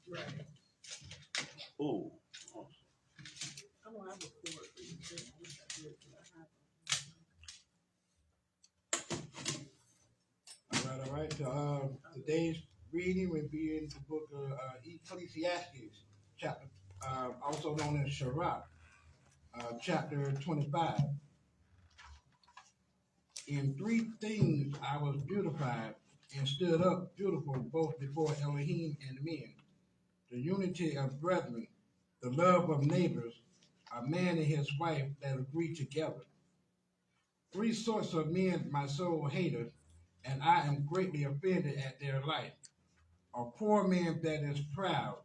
Right. Oh. I don't have a cord for you. I wish I did, but I have. All right. So, today's reading will be in the book of Ecclesiastes, chapter, also known as Sirach, chapter 25. In three things I was beautified and stood up beautiful both before Elohim and men: the unity of brethren, the love of neighbors, a man and his wife that agree together. Three sorts of men my soul hateth, and I am greatly offended at their life: a poor man that is proud,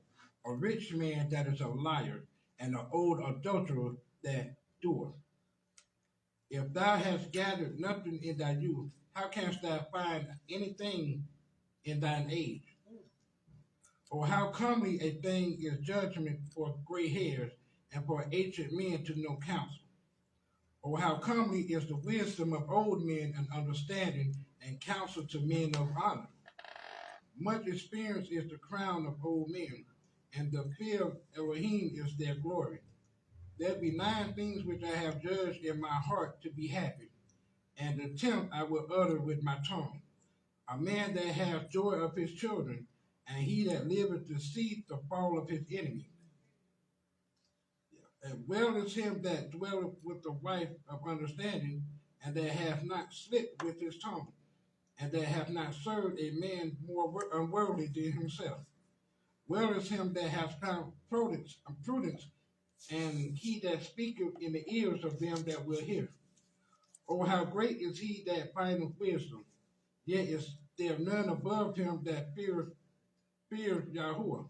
a rich man that is a liar, and an old adulterer that doeth. If thou hast gathered nothing in thy youth, how canst thou find anything in thine age? Or how comely a thing is judgment for gray hairs, and for ancient men to know counsel? Or how comely is the wisdom of old men and understanding, and counsel to men of honor? Much experience is the crown of old men, and the fear of Elohim is their glory. There be 9 things which I have judged in my heart to be happy, and the 10th I will utter with my tongue: a man that hath joy of his children, and he that liveth to see the fall of his enemy. And well is him that dwelleth with the wife of understanding, and that hath not slipped with his tongue, and that hath not served a man more unworthy than himself. Well is him that hath found prudence, and he that speaketh in the ears of them that will hear. Oh, how great is he that findeth wisdom! Yet is there none above him that fears Yahuwah.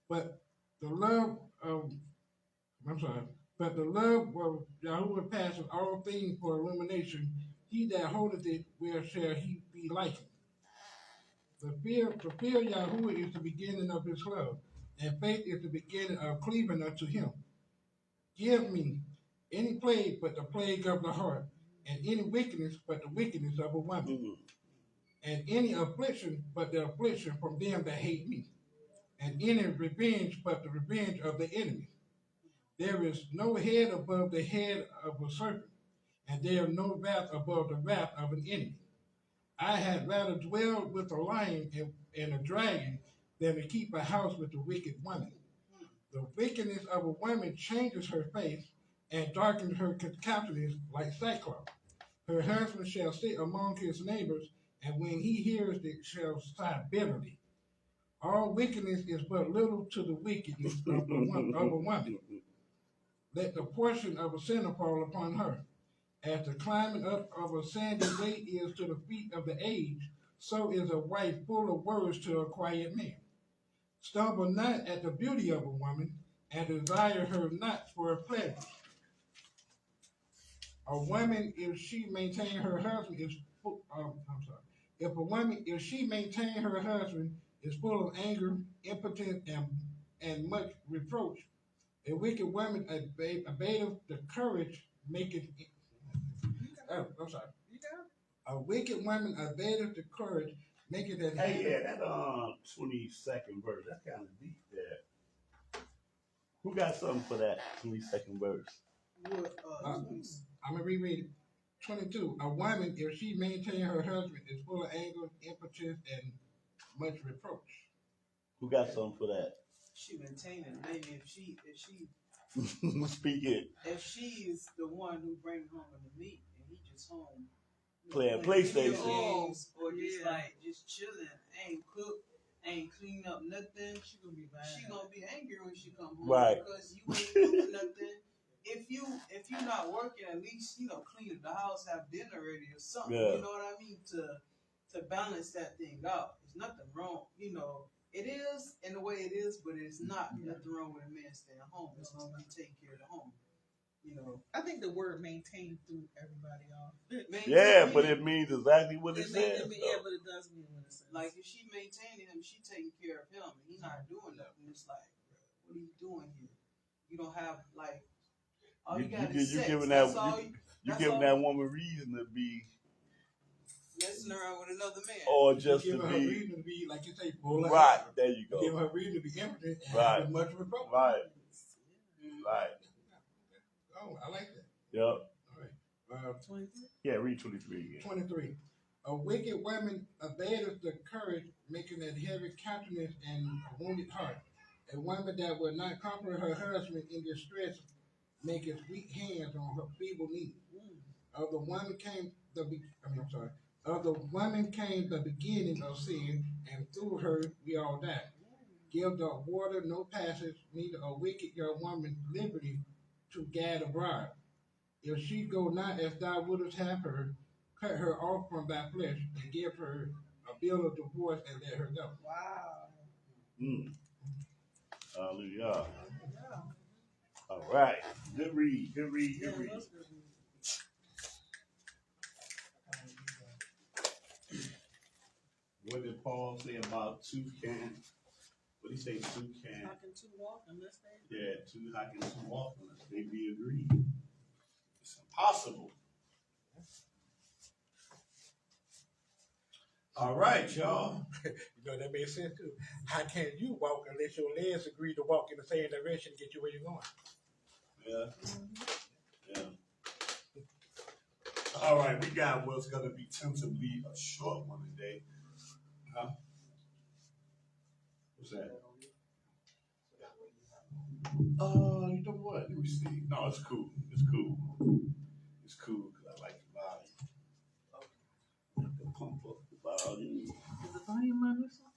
But the love of but the love of Yahuwah passeth all things for illumination. He that holdeth it, where shall he be likened? The fear of Yahuwah is the beginning of his love, and faith is the beginning of cleaving unto him. Give me any plague but the plague of the heart, and any wickedness but the wickedness of a woman, and any affliction but the affliction from them that hate me, and any revenge but the revenge of the enemy. There is no head above the head of a serpent, and there is no wrath above the wrath of an enemy. I had rather dwell with a lion and a dragon than to keep a house with a wicked woman. The wickedness of a woman changes her face, and darkens her countenance like sackcloth. Her husband shall sit among his neighbors, and when he hears it, shall sigh bitterly. All wickedness is but little to the wickedness of a woman. Let the portion of a sinner fall upon her. As the climbing up of a sandy way is to the feet of the aged, so is a wife full of words to a quiet man. Stumble not at the beauty of a woman, and desire her not for her pleasure. A woman, if she maintain her husband, is full. If a woman, if she maintain her husband, is full of anger, impotence, and much reproach. A wicked woman abateth the courage, maketh. A wicked woman abateth the courage, maketh it. Hey, yeah, that 22nd verse. That's kind of deep there. Who got something for that 22nd verse? I'm gonna reread it. 22. A woman, if she maintain her husband, is full of anger, impotence, and much reproach. Who got something for that? She maintaining, maybe if she Speak it. if she is the one who bring home the meat and he just home Playing PlayStation. Games, or just like just chilling, ain't cook, ain't clean up nothing. She gonna be angry when she come home, right? Because you ain't doing nothing. If you're not working, at least clean up the house, have dinner ready or something. Yeah. You know what I mean, to balance that thing out. There's nothing wrong. It is in the way it is, but it's not nothing wrong with a man staying home as long as he take care of the home. I think the word maintain threw everybody off. Yeah, but it means exactly what it says. Yeah, but it does mean what it says. Like if she maintaining him, she taking care of him, and he's not doing nothing. It's like, what are you doing here? You don't have like all you got is sex. You're giving that woman reason to be messing around with another man. or just give to her be reason to be, like you say, full of right. effort. There you Give go. her reason to be impotent and Right. have much reproach. Right. Right. Oh, I like that. Yep. All right. 23. Yeah. Read 23 again. 23. A wicked woman abated the courage, making a heavy countenance and a wounded heart. A woman that will not comfort her husband in distress, maketh weak hands on her feeble knees. Of the woman came Of the woman came the beginning of sin, and through her we all die. Give the water no passage, neither a wicked young woman liberty to gad abroad. If she go not as thou wouldst have her, cut her off from thy flesh, and give her a bill of divorce, and let her go. Wow. Mm. Hallelujah. All right. Good read. Good read. Good read. What did Paul say about two can? What did he say? Two can. How can two walk unless they? Yeah, two. How can two walk unless they be agreed? It's impossible. All right, y'all. You know, that makes sense too. How can you walk unless your legs agree to walk in the same direction to get you where you're going? Yeah. Yeah. All right, we got what's going to be tentatively a short one today. Huh? What's that? You know what? Let me see. No, it's cool. It's cool. It's cool because I like the volume. The pump up the volume. Is the volume on this one?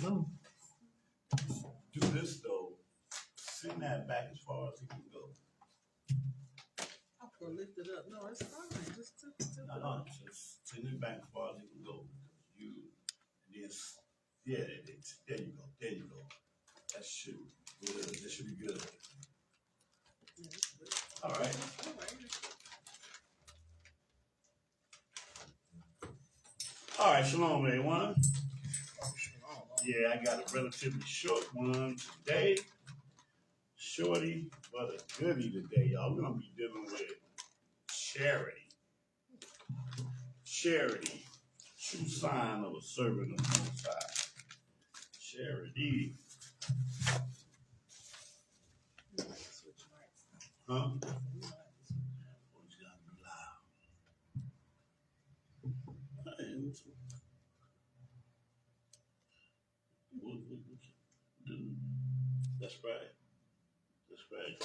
No. Do this though. Send that back as far as it can go. Or lift it up. No, it's fine. Just tip it. No, just send it back as far as it can go. You this, yeah, there you go. There you go. That should be good. That should be good. All right. All right, shalom, everyone. Yeah, I got a relatively short one today. Shorty, but a goodie today, y'all. We're going to be dealing with charity. Charity. True sign of a servant of the Most High. Charity. Huh? That's right. That's right.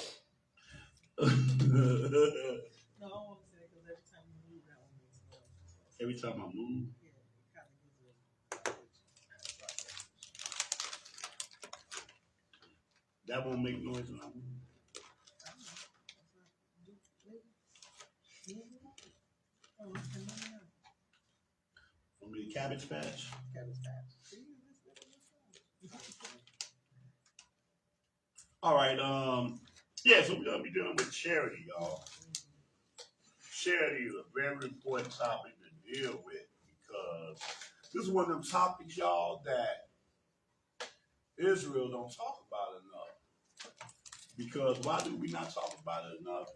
No, I won't say it because every time you move, that one makes noise. Every time I move, Yeah, it kind of gives it. that won't make noise when I move. Oh, okay, no. Want me to cabbage patch? Cabbage patch. All right, yeah, so we're gonna be dealing with charity, y'all. Charity is a very important topic to deal with because this is one of them topics, y'all, that Israel don't talk about enough. Because why do we not talk about it enough?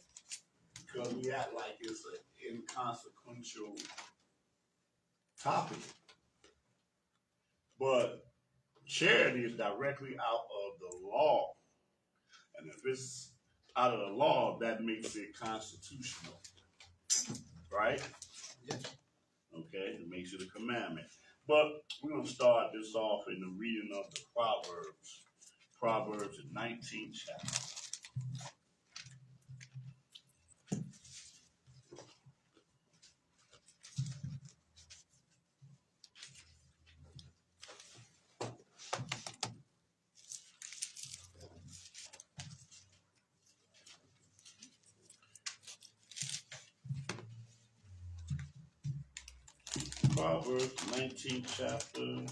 Because we act like it's an inconsequential topic. But charity is directly out of the law. And if it's out of the law, that makes it constitutional. Right? Yes. Okay, it makes it a commandment. But we're going to start this off in the reading of the Proverbs. Proverbs, the 19th chapter. Proverbs, 19th chapter.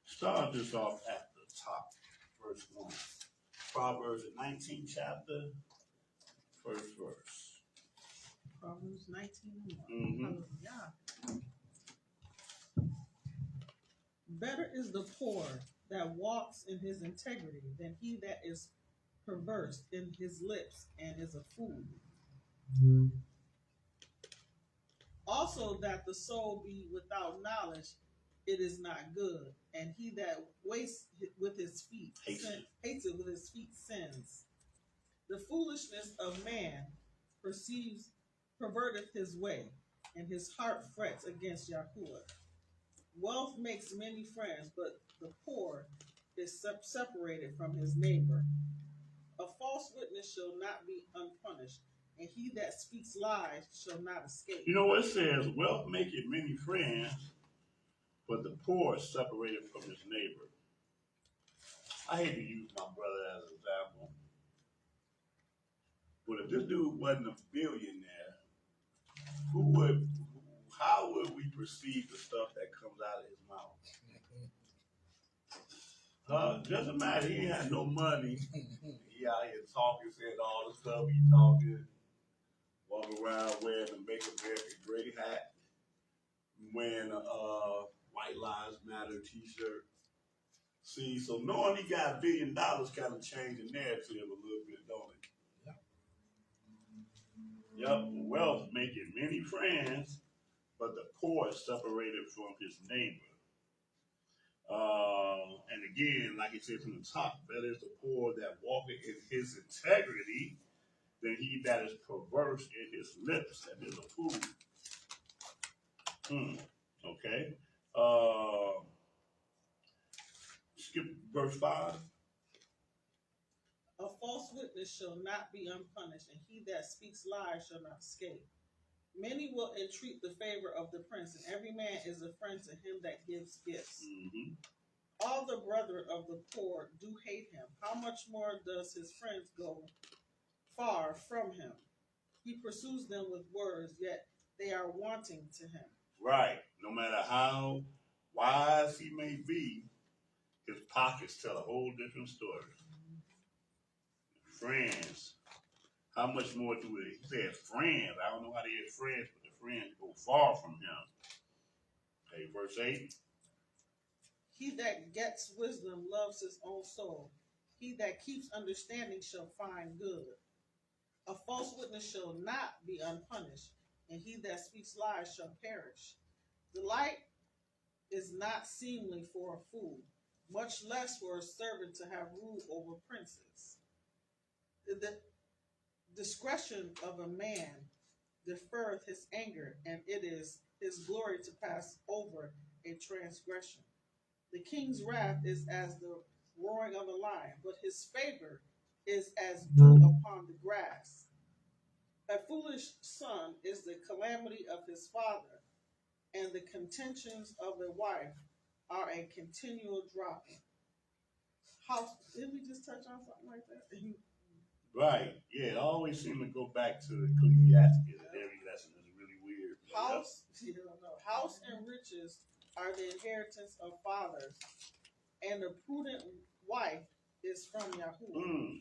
Start this off at the top, verse 1. Proverbs, the 19th chapter, first verse. Proverbs 19:1. Mm-hmm. Hallelujah. Better is the poor that walks in his integrity than he that is perverse in his lips and is a fool. Also, that the soul be without knowledge, it is not good. And he that wastes with his feet hates it with his feet sins. The foolishness of man perceives perverteth his way, and his heart frets against Yahuwah. Wealth makes many friends, but the poor is separated from his neighbor. A false witness shall not be unpunished, and he that speaks lies shall not escape. You know what it says? Wealth maketh many friends, but the poor is separated from his neighbor. I hate to use my brother as an example, but if this dude wasn't a billionaire, how would we perceive the stuff that comes out of his mouth? Doesn't matter. He ain't had no money. He out here talking, saying all the stuff he talking, walking around wearing the Make America Great hat, wearing a White Lives Matter t-shirt. See, so knowing he got $1 billion kind of changed the narrative a little bit, don't it? Yep, wealth making many friends, but the poor is separated from his neighbor. And again, like it says from the top, better is the poor that walketh in his integrity than he that is perverse in his lips and is a fool. Okay. Skip verse 5. A false witness shall not be unpunished, and he that speaks lies shall not escape. Many will entreat the favor of the prince, and every man is a friend to him that gives gifts. Mm-hmm. All the brethren of the poor do hate him. How much more does his friends go far from him? He pursues them with words, yet they are wanting to him. Right. No matter how wise he may be, his pockets tell a whole different story. Friends. How much more do it? He says friends. I don't know how they is friends, but the friends go far from him. Okay, verse 8. He that gets wisdom loves his own soul. He that keeps understanding shall find good. A false witness shall not be unpunished, and he that speaks lies shall perish. Delight is not seemly for a fool, much less for a servant to have rule over princes. The discretion of a man deferreth his anger, and it is his glory to pass over a transgression. The king's wrath is as the roaring of a lion, but his favor is as dew upon the grass. A foolish son is the calamity of his father, and the contentions of a wife are a continual dropping. How did we just touch on something like that? Right. Yeah, it always seems to go back to Ecclesiastes. Every lesson is really weird. House and riches are the inheritance of fathers, and a prudent wife is from Yahuwah.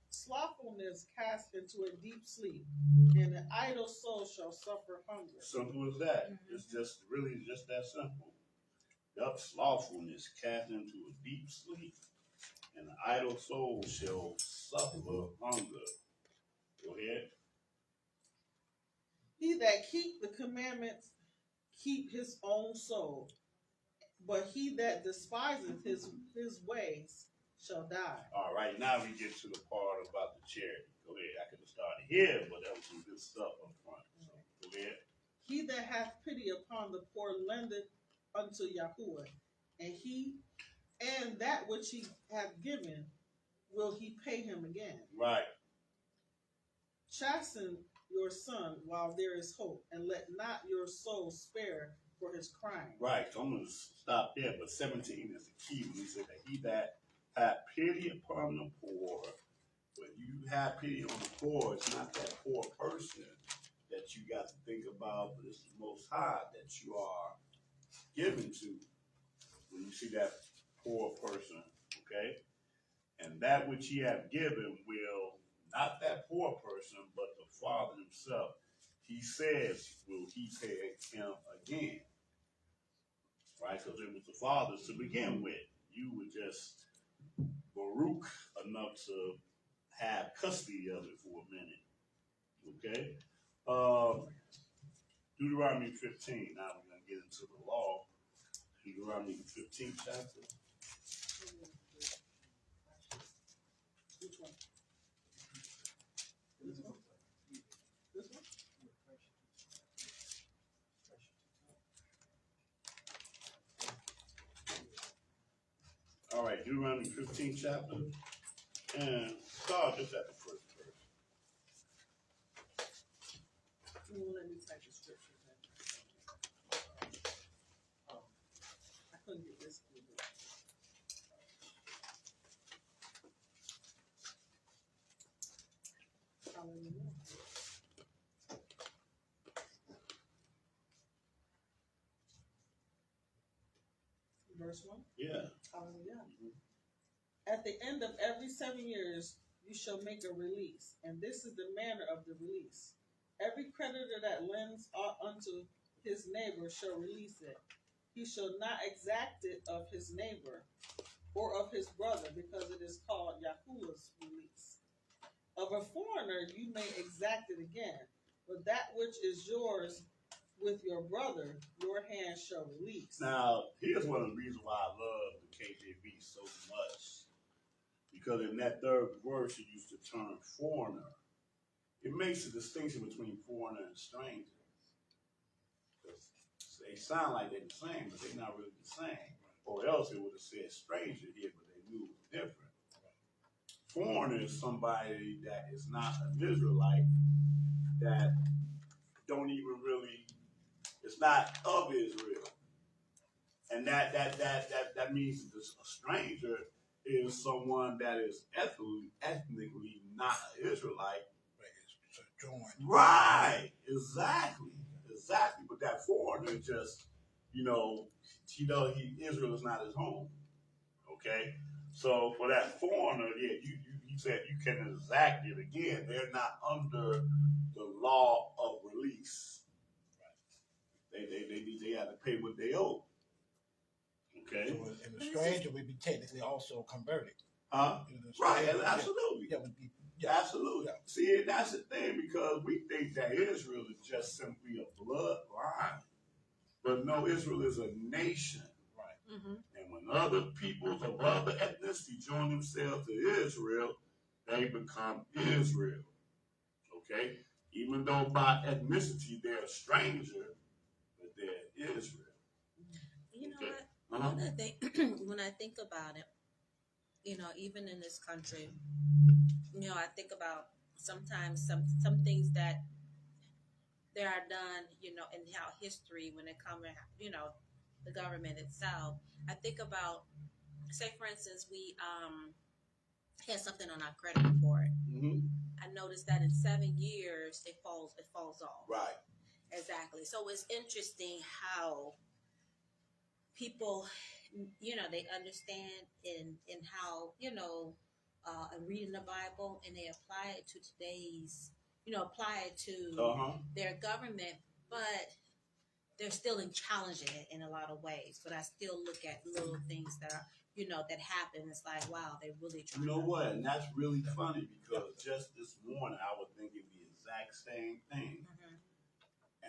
Slothfulness cast into a deep sleep, and an idle soul shall suffer hunger. Simple as that. It's just really just that simple. Yup, slothfulness cast into a deep sleep, and the idle soul shall suffer hunger. Go ahead. He that keep the commandments keep his own soul, but he that despiseth his ways shall die. All right, now we get to the part about the charity. Go ahead. I could have started here, but that was some good stuff up front. So go ahead. He that hath pity upon the poor lendeth unto Yahuwah, and that which he hath given will he pay him again. Right. Chasten your son while there is hope, and let not your soul spare for his crime. Right. So I'm going to stop there, but 17 is the key. When he said that he that hath pity upon the poor, when you have pity on the poor, it's not that poor person that you got to think about, but it's the Most High that you are given to when you see that poor person, okay? And that which he hath given will, not that poor person, but the Father himself, he says, will he pay him again? Right? Because it was the Father's to begin with. You were just Baruch enough to have custody of it for a minute. Okay? Deuteronomy 15. Now we're going to get into the law. Deuteronomy 15th chapter. Which one? This one? This one? All right, Deuteronomy 15th chapter. And start just at the first verse. You won't let me type the scripture then. I couldn't get this keyboard. Hallelujah. Verse 1. Yeah. Hallelujah. At the end of every 7 years, you shall make a release, and this is the manner of the release. Every creditor that lends aught unto his neighbor shall release it. He shall not exact it of his neighbor or of his brother, because it is called Yahuwah's release. Of a foreigner you may exact it again, but that which is yours with your brother, your hand shall release. Now, here's one of the reasons why I love the KJV so much. Because in that third verse, it used the term foreigner. It makes a distinction between foreigner and stranger. They sound like they're the same, but they're not really the same. Or else it would have said stranger here, but they knew it was different. Foreigner is somebody that is not an Israelite, that don't even really, it's not of Israel. And that means that a stranger is someone that is ethnically not an Israelite. It's a joint. Right, exactly. But that foreigner just, Israel is not his home. Okay? So for that foreigner, yeah, you said you can exact it again. They're not under the law of release. They have to pay what they owe. Okay? So, and the stranger would be technically also converted. Right, absolutely. Yeah, would be. Yeah, absolutely. Yeah. See, that's the thing, because we think that Israel is just simply a bloodline. But no, Israel is a nation. Right. Mm-hmm. And when other peoples of other ethnicity join themselves to Israel, they become Israel. Okay? Even though by ethnicity they're a stranger, but they're Israel. You know Okay. what? Uh-huh. When I think about it, even in this country, I think about sometimes some things that there are done, in how history when it comes to, the government itself. I think about, say for instance, we had something on our credit report. Mm-hmm. I noticed that in 7 years it falls off. Right. Exactly. So it's interesting how people, they understand in how, and reading the Bible, and they apply it to today's, apply it to their government, but they're still challenging it in a lot of ways. But I still look at little things that are, that happen. It's like, wow, they really try. You know what? And that's really funny, because just this morning I was thinking the exact same thing. Mm-hmm.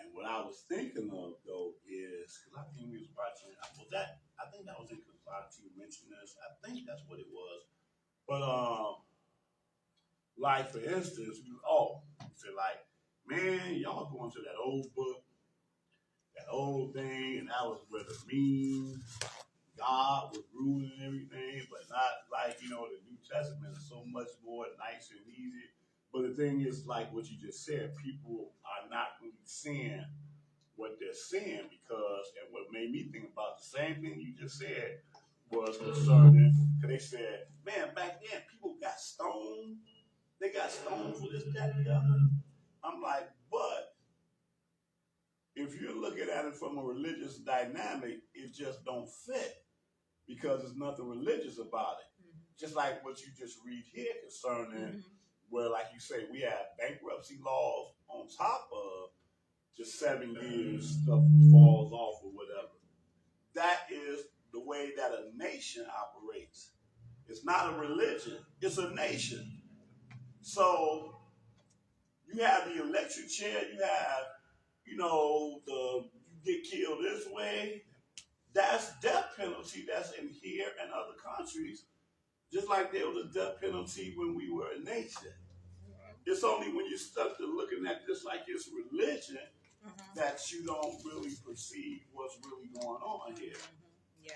And what I was thinking of, though, is, because I think we was watching, I think that was in Kazati mentioned this. I think that's what it was. But, like, for instance, say, like, man, y'all going to that old book, that old thing, and that was where the mean God was ruling and everything, but not like, the New Testament is so much more nice and easy. But the thing is, like what you just said, people are not really seeing what they're seeing, because, and what made me think about the same thing you just said was concerning, because they said, man, back then people got stoned. They got stoned for this, that, and the other. I'm like, but if you're looking at it from a religious dynamic, it just don't fit, because there's nothing religious about it. Mm-hmm. Just like what you just read here concerning, where, like you say, we have bankruptcy laws on top of just 7 years stuff falls off or whatever. That is the way that a nation operates. It's not a religion, it's a nation. So you have the electric chair, you have, you get killed this way, that's death penalty that's in here and other countries. Just like there was a death penalty when we were a nation. It's only when you're stuck to looking at this like it's religion that you don't really perceive what's really going on here. Yeah.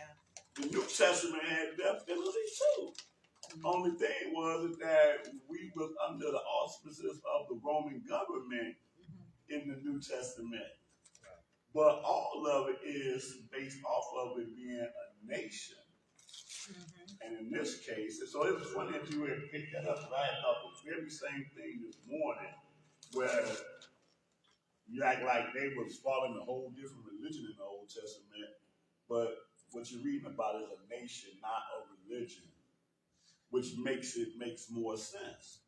The New Testament had death penalty too. Only thing was that we was under the auspices of the Roman government in the New Testament. But all of it is based off of it being a nation. And in this case, so it was funny that you had picked that up. I had thought the very same thing this morning, where you act like they was following a whole different religion in the Old Testament, but what you're reading about is a nation, not a religion, which makes more sense.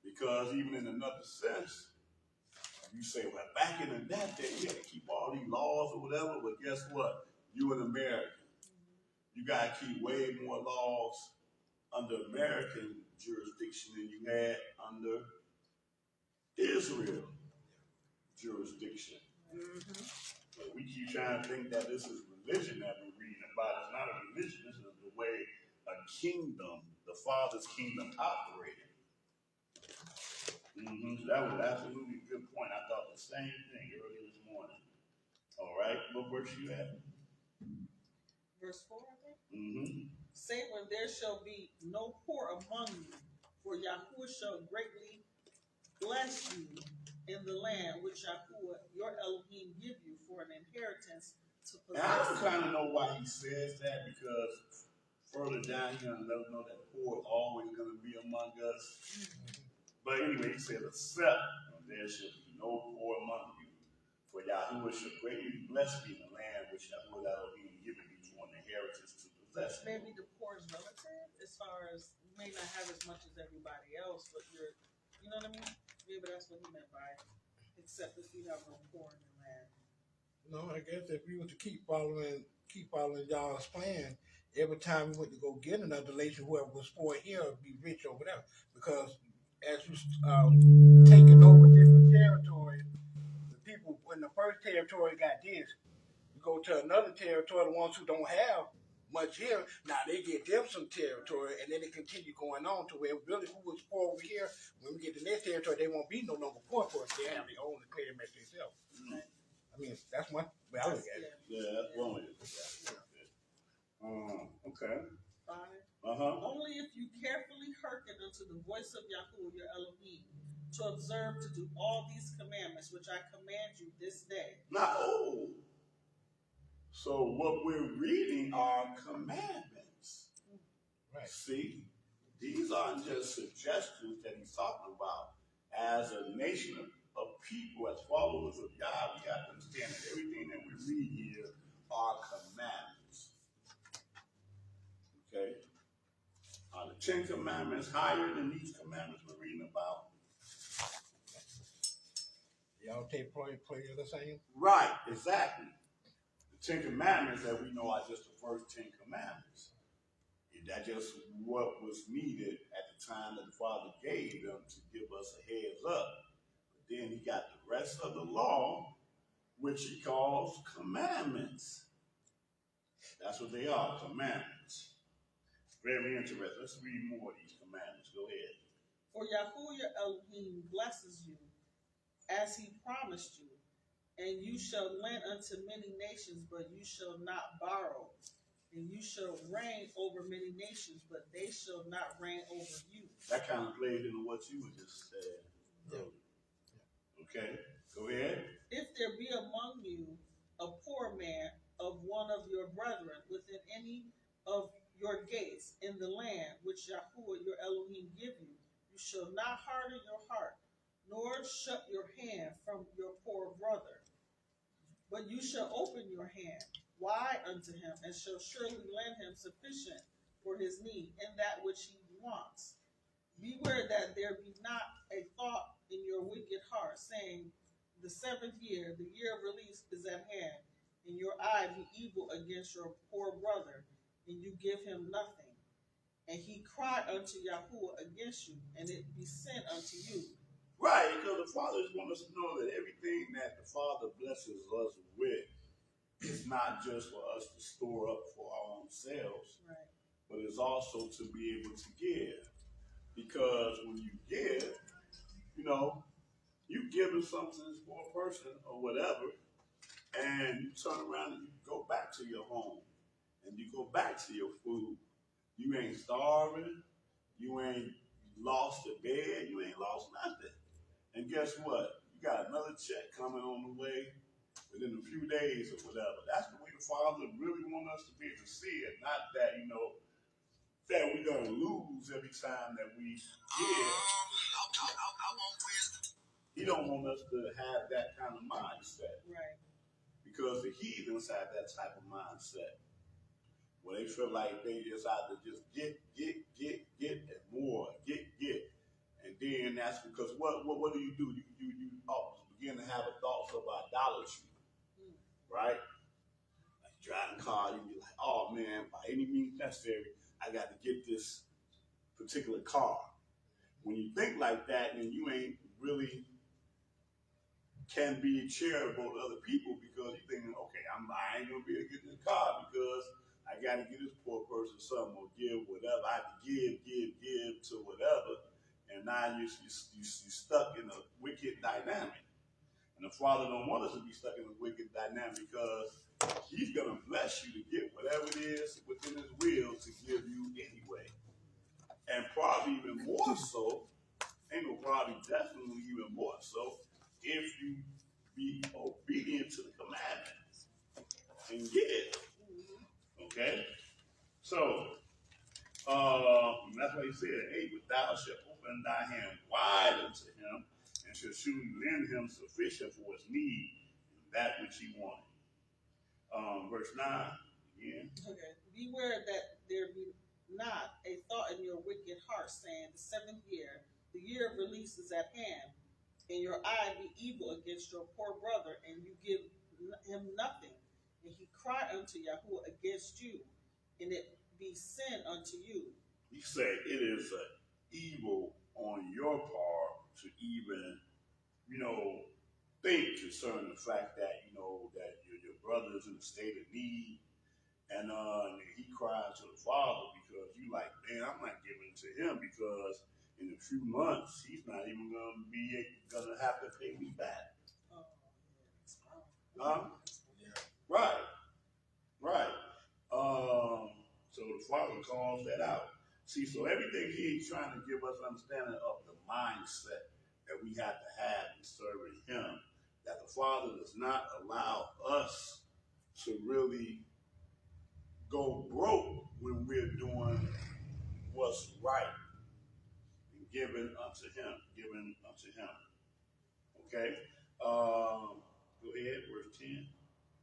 Because even in another sense, you say, well, back in that day, you had to keep all these laws or whatever, but guess what? You an American. You got to keep way more laws under American jurisdiction than you had under Israel jurisdiction. But we keep trying to think that this is religion that we're reading about. It's not a religion. This is the way a kingdom, the Father's kingdom, operated. That was absolutely a good point. I thought the same thing earlier this morning. All right, what verse you at? Verse 4, I think. Say when there shall be no poor among you, for Yahuwah shall greatly bless you in the land which Yahuwah your Elohim give you for an inheritance to possess. And I don't kind of know why he says that, because further down here, let us know that poor is always going to be among us. But anyway, he said, except there shall be no poor among you, for Yahuwah shall greatly bless you in the land which Yahuwah Elohim given you for an inheritance to possess. Maybe the poor is relative, as far as you may not have as much as everybody else, but you know what I mean? Maybe that's what he meant by except if you have no poor in the land. No, I guess if we were to keep following y'all's plan, every time we went to go get another nation, whoever was poor here would be rich over there. Because as you taking over different territories, the people when the first territory got this, you go to another territory, the ones who don't have much here, now they get them some territory, and then it continue going on to where really who was poor over here, when we get to their territory, they won't be no longer poor for us. They have their own to claim as themselves. I mean, that's my way I look at it. Yeah, that's one way to look at it. Okay. 5. Only if you carefully hearken unto the voice of Yahuwah your Elohim, to observe to do all these commandments which I command you this day. Now, so what we're reading are commandments. Right. See, these aren't just suggestions that he's talking about. As a nation of people, as followers of God, we have to understand that everything that we read here are commandments. Okay? Are the 10 Commandments higher than these commandments we're reading about? Y'all take play the same? Right, exactly. The 10 Commandments that we know are just the first 10 Commandments. And that's just what was needed at the time that the Father gave them to give us a heads up. But then he got the rest of the law, which he calls commandments. That's what they are, commandments. Very interesting. Let's read more of these commandments. Go ahead. For Yahuwah your Elohim blesses you as he promised you, and you shall lend unto many nations, but you shall not borrow. And you shall reign over many nations, but they shall not reign over you. That kind of plays into what you were just saying. Okay, go ahead. If there be among you a poor man of one of your brethren within any of your gates in the land which Yahuwah your Elohim give you, you shall not harden your heart, nor shut your hand from your poor brother. But you shall open your hand wide unto him, and shall surely lend him sufficient for his need in that which he wants. Beware that there be not a thought in your wicked heart, saying, the 7th year, the year of release, is at hand, and your eye be evil against your poor brother, and you give him nothing. And he cry unto Yahuwah against you, and it be sin unto you. Right, because the Father just wants us to know that everything that the Father blesses us with is not just for us to store up for our own selves, Right. but it's also to be able to give. Because when you give, you know, you giving something for a person or whatever, and you turn around and you go back to your home and you go back to your food. You ain't starving, you ain't lost a bed, you ain't lost nothing. And guess what? You got another check coming on the way within a few days or whatever. That's the way the Father really wants us to be able to see it. Not that, that we're going to lose every time that we give. He don't want us to have that kind of mindset. Right. Because the heathens have that type of mindset. Where they feel like they just either just get, and more, get. And then that's because what do? You begin to have a thoughts of idolatry, right? Like driving a car, you be like, oh man, by any means necessary, I got to get this particular car. When you think like that, then you ain't really can be charitable to other people because you're thinking, okay, I ain't gonna be able to get this car because I got to give this poor person something or give whatever. I have to give to whatever. And now you're stuck in a wicked dynamic. And the Father don't want us to be stuck in a wicked dynamic because He's going to bless you to get whatever it is within His will to give you anyway. And probably even more so, definitely even more so, if you be obedient to the commandments and give. Okay? So, that's why he said, hey, but thou shalt open thy hand wide unto him, and shalt surely lend him sufficient for his need, that which he wanted. Verse 9, again. Okay. Beware that there be not a thought in your wicked heart, saying, the 7th year, the year of release is at hand, and your eye be evil against your poor brother, and you give him nothing, and he cry unto Yahuwah against you, and it be sin unto you. He said it is an evil on your part to even, think concerning the fact that, that your brother is in a state of need, and he cried to the Father because you like, man, I'm not giving to him because in a few months he's not even gonna have to pay me back. Right. So the Father calls that out. See, so everything he's trying to give us understanding of the mindset that we have to have in serving him, that the Father does not allow us to really go broke when we're doing what's right and giving unto him. Okay? Go ahead, verse 10.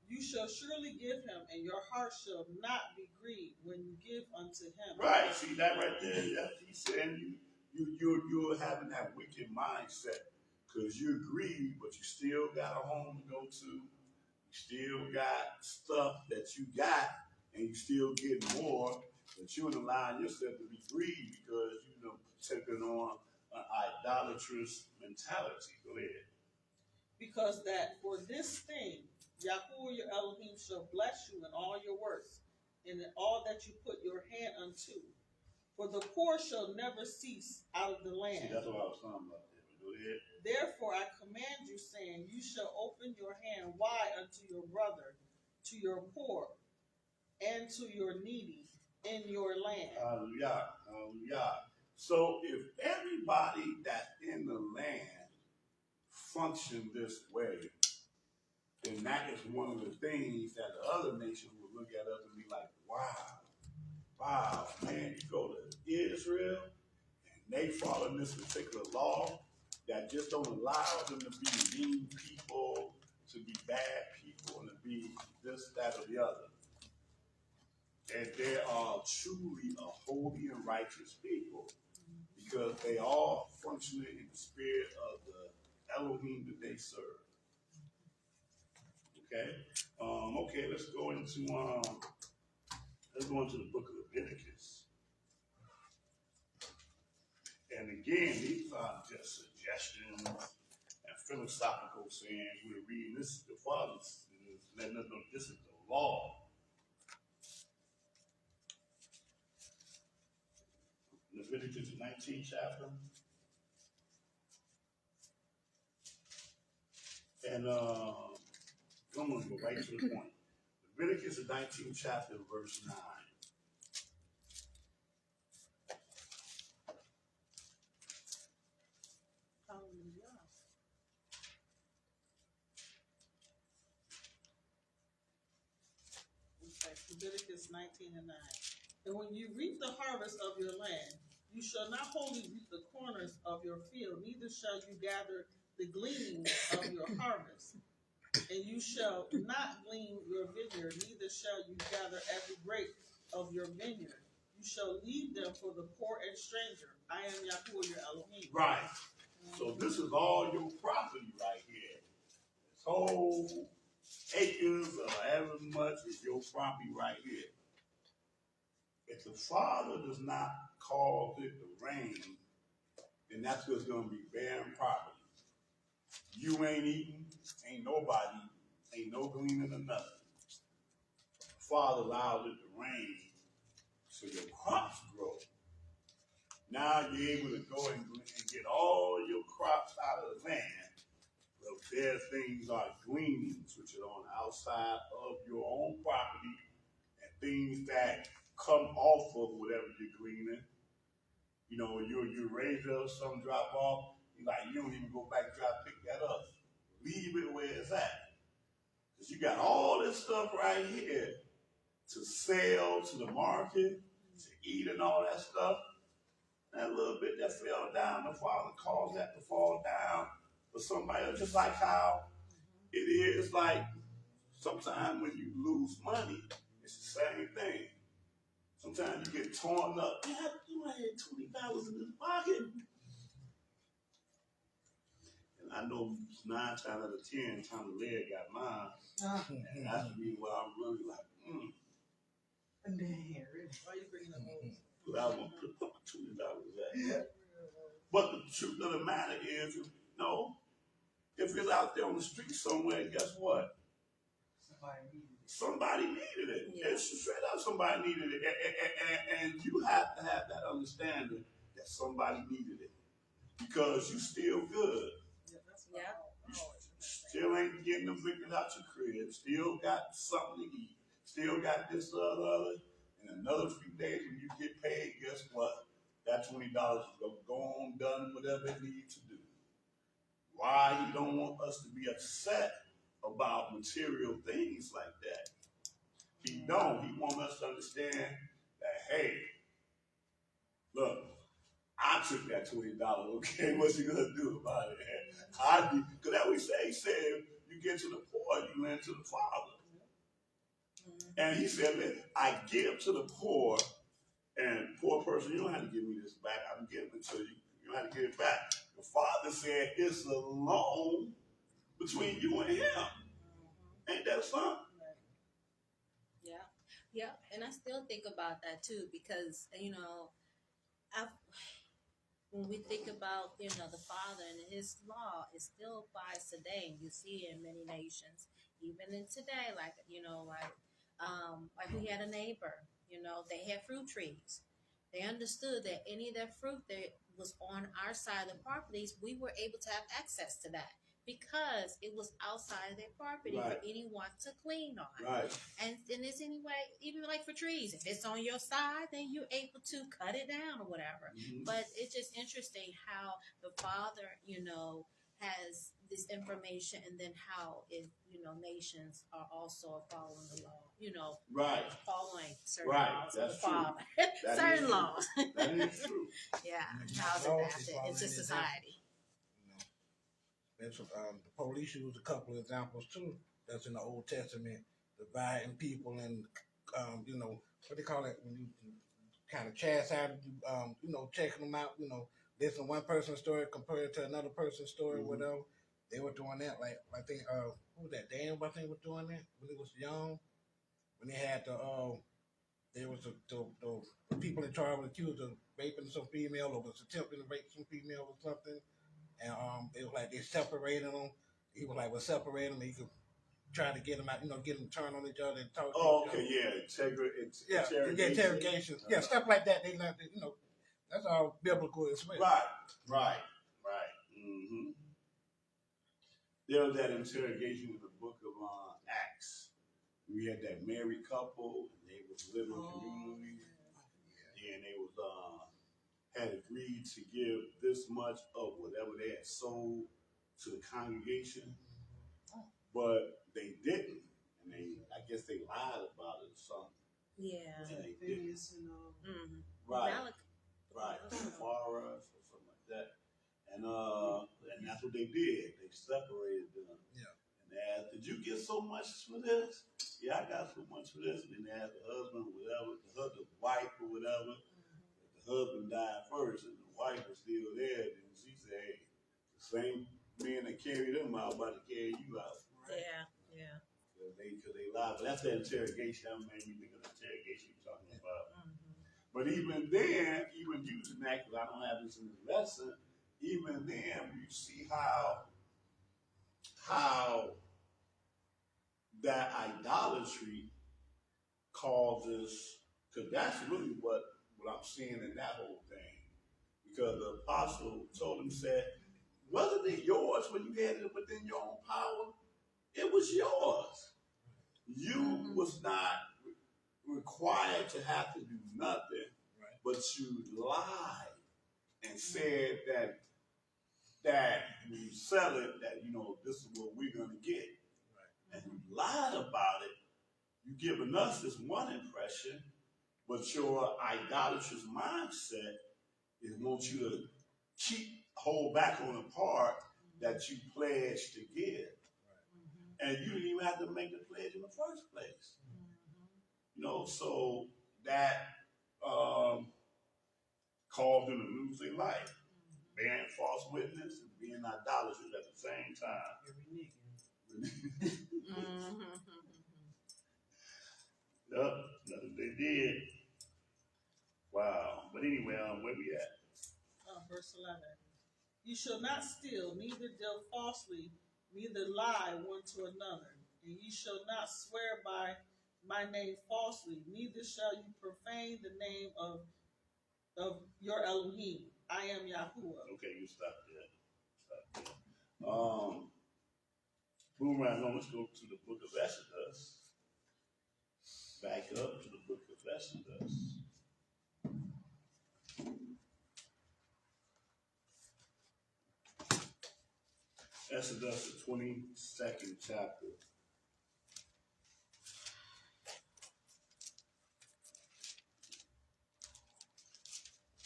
You shall surely give him, and your heart shall not be grieved when you give unto him. Right, see that right there. Yeah, he's saying you're having that wicked mindset because you're grieved, but you still got a home to go to. You still got stuff that you got, and you still get more. But you ain't allowing yourself to be grieved because taking on an idolatrous mentality. Go ahead. Because that for this thing, Yahuwah your Elohim shall bless you in all your works, and in all that you put your hand unto. For the poor shall never cease out of the land. See, that's what I was talking about there. Go ahead. Therefore I command you, saying, you shall open your hand wide unto your brother, to your poor, and to your needy in your land. Hallelujah. So if everybody that's in the land function this way, then that is one of the things that the other nations will look at us and be like, wow, man, you go to Israel and they follow this particular law that just don't allow them to be mean people, to be bad people, and to be this, that, or the other. And they are truly a holy and righteous people because they all function in the spirit of the Elohim that they serve. Okay, let's go into the book of Leviticus. And again, these are just suggestions and philosophical sayings. We're reading this, the Father is letting us know this is the law. Leviticus 19th chapter. And I'm going to go right to the point. Leviticus 19th chapter, verse 9. Hallelujah. Okay, Leviticus 19 and 9. And when you reap the harvest of your land, you shall not wholly reap the corners of your field, neither shall you gather the gleanings of your harvest. And you shall not glean your vineyard, neither shall you gather every grape of your vineyard. You shall leave them for the poor and stranger. I am Yahuwah your Elohim. Right. So this is all your property right here. This whole acres or however much is your property right here. If the Father does not cause it to rain, then that's what's going to be barren property. You ain't eating, ain't nobody, ain't no gleaning or nothing. The Father allows it to rain so your crops grow. Now you're able to go and get all your crops out of the land. Well, their things are gleanings, which are on the outside of your own property, and things that come off of whatever you're gleaning. You know, you raise it up, something drop off, you don't even go back and try to pick that up. Leave it where it's at. Because you got all this stuff right here to sell to the market, to eat and all that stuff. That little bit that fell down, the Father caused that to fall down for somebody else. Just like how it is like sometimes when you lose money, it's the same thing. Sometimes you get torn up. Yeah, you had $20 in this pocket. And I know 9 times out of 10 times the leg got mine. And that's the reason why I'm really like, And then here, Why are you bringing up those? but I want to put $20 back. But the truth of the matter is, if it's out there on the street somewhere, guess what? Somebody needed it. Yeah. It's straight up somebody needed it. And you have to have that understanding that somebody needed it. Because you still good. Yeah, that's Yeah. what I always Still ain't getting them victims out your crib. Still got something to eat. Still got this, the other. In another few days when you get paid, guess what? That $20 is going to go on, done, whatever it needs to do. Why he don't want us to be upset about material things like that. He don't. He want us to understand that, hey, look, I took that $20, okay? What's he gonna do about it? Because that we say, he said, you get to the poor, you lend to the Father. And he said, man, I give to the poor, and poor person, you don't have to give me this back. I'm giving it to you. You don't have to give it back. The Father said it's a loan between you and him. Ain't that something? Yeah, yeah, and I still think about that too because when we think about the Father and His law, it still applies today. You see it in many nations, even in today. Like we had a neighbor. They had fruit trees. They understood that any of their fruit that was on our side of the properties, we were able to have access to that. Because it was outside of their property for anyone to clean on. Right. And it's anyway, even like for trees, if it's on your side, then you're able to cut it down or whatever. Mm-hmm. But it's just interesting how the Father, has this information and then how nations are also following the law, Right. following certain Right. laws That's of the true. Father. That Certain is laws. That is true. Yeah. And How it's laws adapted is following into it society. That's the police use a couple of examples too. That's in the Old Testament, dividing people and what they call it when you kind of chastise checking them out. Listen to one person's story compared to another person's story, Mm-hmm. whatever. They were doing that. Like I think who was that? Dan, I think was doing that when he was young. When they had there was the people in charge were accused of raping some female or was attempting to rape some female or something. and it was like they separated them. He was like, "Well, separate them." He could try to get them out, get them to turn on each other and talk. Oh, to each okay, other. yeah, Interrogations. Yeah, stuff like that. They learned, that's all biblical as well. Right. Mm-hmm. There was that interrogation in the book of Acts. We had that married couple, and they was living in community, and they was had agreed to give this much of whatever they had sold to the congregation, but they didn't, and I guess they lied about it or something. Yeah. And they Phineas didn't. and Right. Right. Tomorrow or something like that. And that's what they did. They separated them. Yeah. And they asked, "Did you get so much for this?" "Yeah, I got so much for this." And then they asked the husband or whatever, the wife or whatever. The husband died first, and the wife was still there. And she said, "Hey, the same men that carried them out about to carry you out." Yeah. Because they lied. But that's that interrogation. That made me think of the interrogation you're talking about. But even then, even using that, because I don't have this in this lesson, even then, you see how that idolatry causes, because that's really what I'm seeing in that whole thing. Because the apostle told him, said, "Wasn't it yours when you had it within your own power? It was yours. You was not required to have to do nothing, but you lied and said that when you sell it, that this is what we're gonna get, and you lied about it. You giving us this one impression, but your idolatrous mindset is wants you to hold back on the part that you pledged to give, and you didn't even have to make the pledge in the first place. So that caused them to lose their life, bearing false witness and being idolatrous at the same time. Yep, that's what they did. Wow. But anyway, where we at? Verse 11. You shall not steal, neither deal falsely, neither lie one to another. And you shall not swear by my name falsely, neither shall you profane the name of your Elohim. I am Yahuwah. Okay, you stop there. Moving right along, let's go to the book of Exodus. Back up to the book of Exodus. Exodus, the 22nd chapter.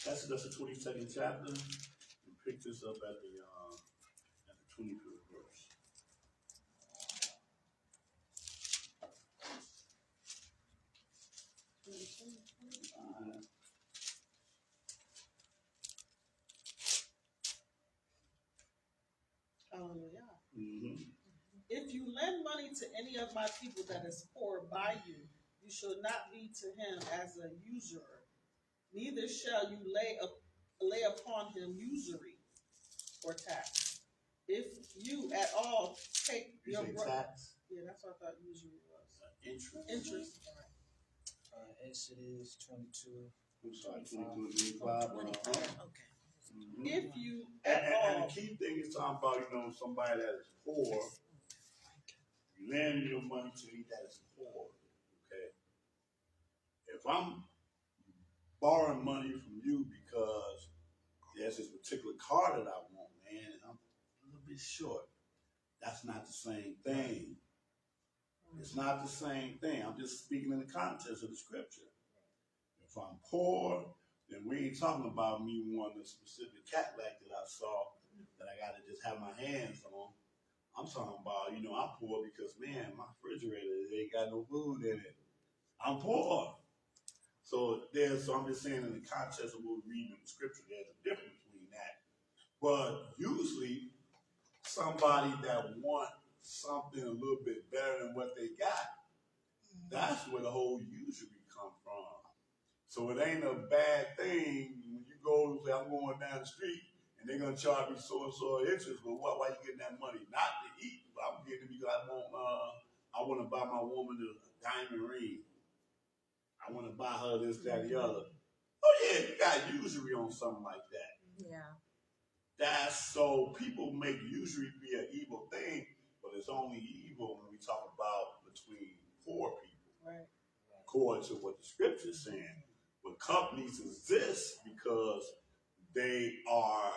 Exodus, the 22nd chapter. We pick this up at the 25th verse. Hallelujah. Mm-hmm. If you lend money to any of my people that is poor by you, you shall not be to him as a usurer. Neither shall you lay upon him usury or tax. If you at all take You your say brother, tax? yeah, that's what I thought usury was. Interest. Interest. Exodus 22. I'm sorry, 22 and 25. 25. Okay. Mm-hmm. If you And at all, the key thing is talking about, somebody that is poor. You lend your money to me that is poor. Okay. If I'm borrowing money from you because there's this particular car that I want, man, and I'm a little bit short, that's not the same thing. It's not the same thing. I'm just speaking in the context of the scripture. If I'm poor, then we ain't talking about me wanting a specific Cadillac that I saw that I got to just have my hands on. I'm talking about, I'm poor because, man, my refrigerator ain't got no food in it. I'm poor. So I'm just saying in the context of what we're reading in the scripture, there's a difference between that. But usually, somebody that wants something a little bit better than what they got, that's where the whole usury come from. So it ain't a bad thing when you go and say, I'm going down the street, and and they're gonna charge me so and so interest. But why you getting that money? Not to eat, but I'm getting it because I want to buy my woman a diamond ring. I want to buy her this, that, and the other. Oh yeah, you got usury on something like that. Yeah. That's so people make usury be an evil thing, but it's only evil when we talk about between poor people, Right. according to what the scripture's saying. But companies exist because they are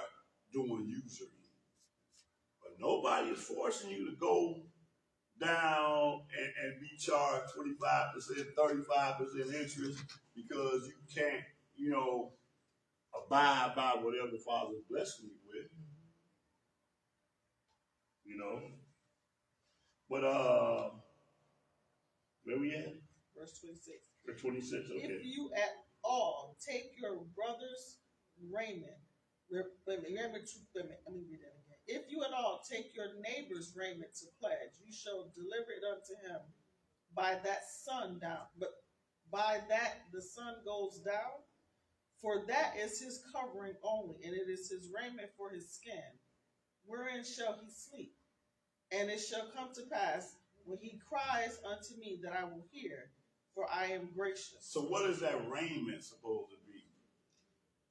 doing usury. But nobody is forcing you to go down and be charged 25%, 35% interest because you can't, abide by whatever the Father's blessing you with, But where we at? Verse 26. Verse 26, okay. If you at all take your brother's raiment, let me read that again. If you at all take your neighbor's raiment to pledge, you shall deliver it unto him by that sundown. But by that the sun goes down, for that is his covering only, and it is his raiment for his skin. Wherein shall he sleep? And it shall come to pass when he cries unto me that I will hear, for I am gracious. So what is that raiment supposed to be?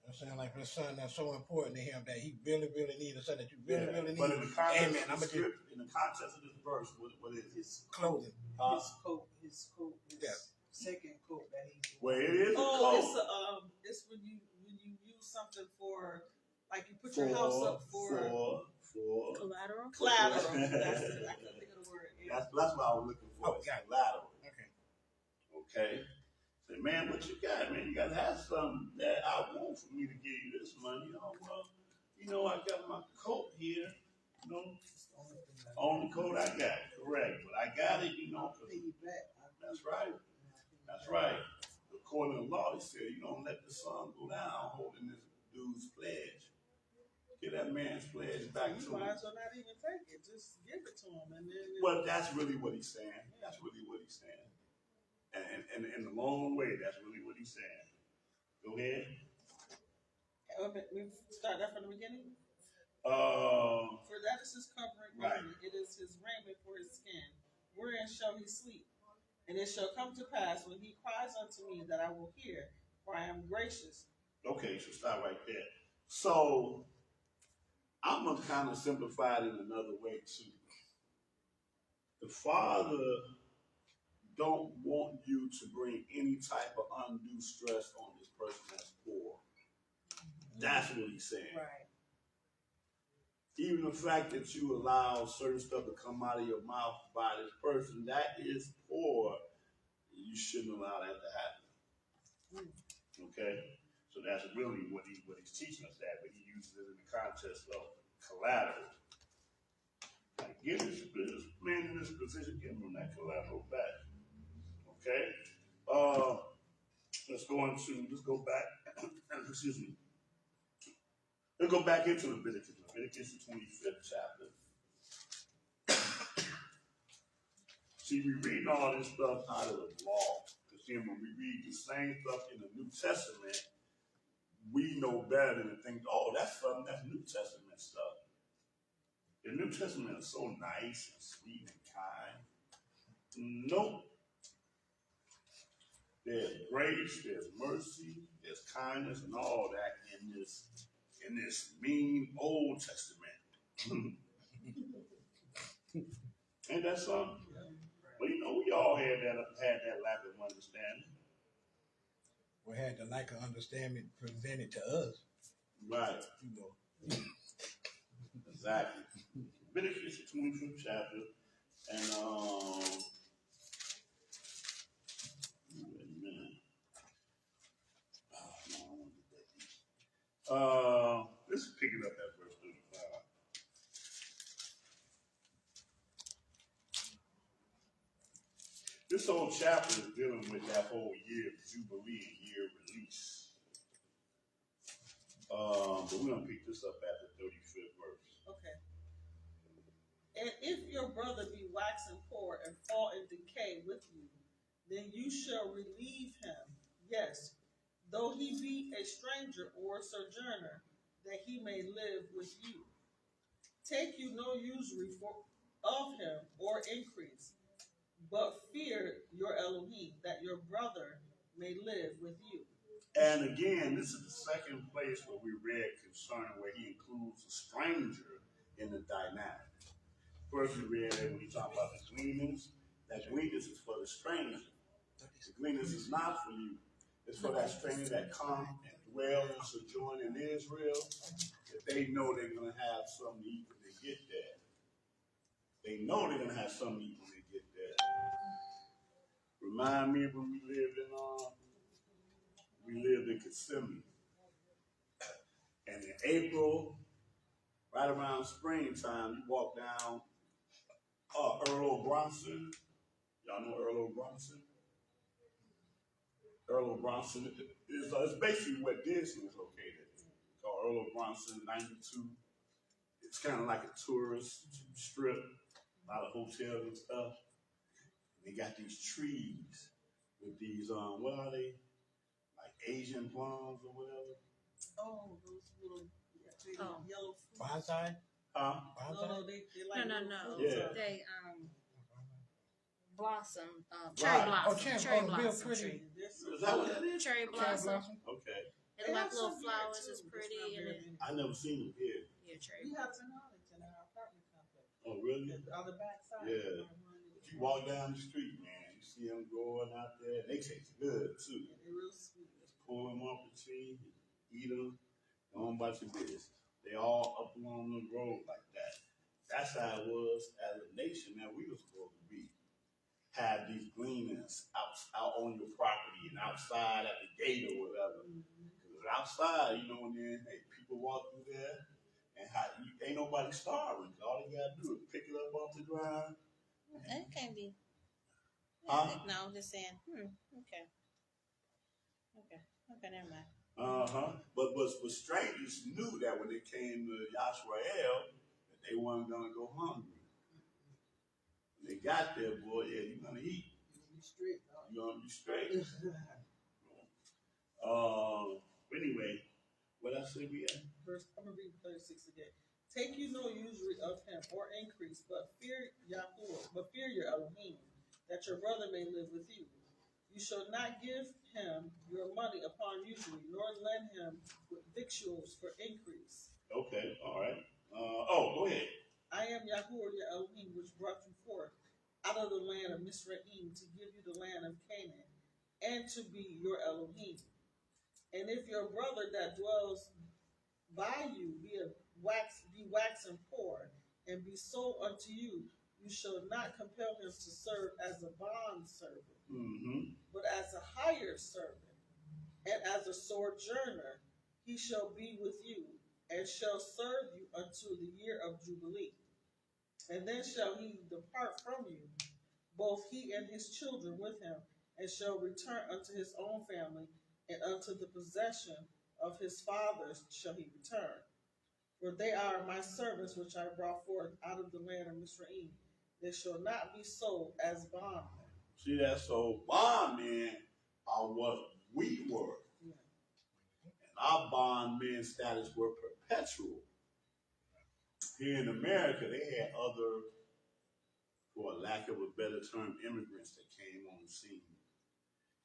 That sounds like this son that's so important to him that he really, really needs, so that you really, really need. But in the context, Amen. of, the script, in the context of this verse, what is His clothing. His second coat that he. Well, it is a coat. It's when you use something for, like you put your house up for Collateral. Collateral. That's it. I couldn't think of the word. Yeah. That's what I was looking for. Oh, got it. Collateral. Okay. Okay. Say, man, what you got, man? You got to have something that I want for me to give you this money. Oh, well, I got my coat here. Only coat I got. Correct. But I got it, That's right. That's right. According to the law, they said you don't let the sun go down holding this dude's pledge. Get that man's pledge back to You him. might as well not even take it. Just give it to him, and then. Well, that's really what he's saying. That's really what he's saying. And in the long way, that's really what he's saying. Go ahead. We start that from the beginning. For that is his covering Right. only. It is his raiment for his skin. Wherein shall he sleep? And it shall come to pass when he cries unto me that I will hear, for I am gracious. Okay, so stop right there. So I'm gonna kind of simplify it in another way too. The Father don't want you to bring any type of undue stress on this person that's poor. That's what he's saying. Right. Even the fact that you allow certain stuff to come out of your mouth by this person that is poor, you shouldn't allow that to happen. Okay? So that's really what he's teaching us that, but he uses it in the context of collateral. Like, give this man in this position, give him that collateral back. Okay? Let's go back. Excuse me. Let's go back into Leviticus. Leviticus, the 25th chapter. See, we read all this stuff out of the law. Because then when we read the same stuff in the New Testament, we know better than to think, oh, that's New Testament stuff. The New Testament is so nice and sweet and kind. Nope. There's grace, there's mercy, there's kindness, and all that in this mean Old Testament. Ain't that something? Well, we all had that lack of understanding. We had the lack of understanding presented to us. Right. Exactly. Leviticus 25th chapter, and let's pick it up at verse 35. This whole chapter is dealing with that whole year of Jubilee and year release. But we're going to pick this up at the 35th verse. Okay. And if your brother be waxen poor and fall in decay with you, then you shall relieve him. Yes, though he be a stranger or a sojourner, that he may live with you. Take you no usury of him or increase, but fear your Elohim, that your brother may live with you. And again, this is the second place where we read concerning where he includes a stranger in the dynamic. First, we read that when he talked about the gleanings, that gleanings is for the stranger. The gleanings is not for you. It's for that stranger that come and dwell and sojourn in Israel, that they know they're going to have something to eat when they get there. They know they're going to have something to eat when they get there. Remind me of when we lived in Kissimmee. And in April, right around springtime, you walk down Earl Bronson. Y'all know Earl Bronson? Earl Bronson is basically where Disney is located. It's called Earl Bronson 92. It's kind of like a tourist strip, a lot of hotels and stuff. They got these trees with these, what are they? Like Asian plums or whatever. Oh, those little yellow fruits. Bonsai? Huh? No, they like No. Yeah. They blossom, Right. cherry blossom, Oh, cherry real blossom pretty. tree. Is that what that is? Cherry Cherry blossom. blossom? Okay. They like little flowers. It's pretty and it, I never seen them here. yeah, cherry. We have some knowledge in our apartment complex. Oh, really? On the back side. Yeah. If you walk down the street, man, you see them growing out there. They taste good, too. Yeah, they're real sweet. Just pull them off the tree, eat them, go on about your business. They all up along the road like that. That's how it was as a nation that we were supposed to be. Have these gleanings out on your property and outside at the gate or whatever. Because outside, you know, when hey, people walk through there and ain't nobody starving. All they gotta do is pick it up off the ground. It can be. Huh? No, I'm just saying. Okay, never mind. But strangers knew that when they came to Yashrael, that they weren't gonna go hungry. When they got there, boy, yeah, you're gonna eat. You're gonna be straight. Anyway, what I said we had? I'm gonna read 36 again. Take you no usury of him or increase, but fear your Elohim, that your brother may live with you. You shall not give him your money upon usury, nor lend him with victuals for increase. Okay, all right. Go ahead. I am Yahuwah your Elohim, which brought you forth out of the land of Misraim to give you the land of Canaan, and to be your Elohim. And if your brother that dwells by you be waxen poor, and be sold unto you, you shall not compel him to serve as a bond servant, but as a hired servant, and as a sojourner he shall be with you, and shall serve you until the year of Jubilee. And then shall he depart from you, both he and his children with him, and shall return unto his own family, and unto the possession of his fathers shall he return. For they are my servants which I brought forth out of the land of Misraim. They shall not be sold as bondmen. See that? So bondmen are what we were. Yeah. And our bondmen status were perpetual. Here in America, they had other, for lack of a better term, immigrants that came on the scene.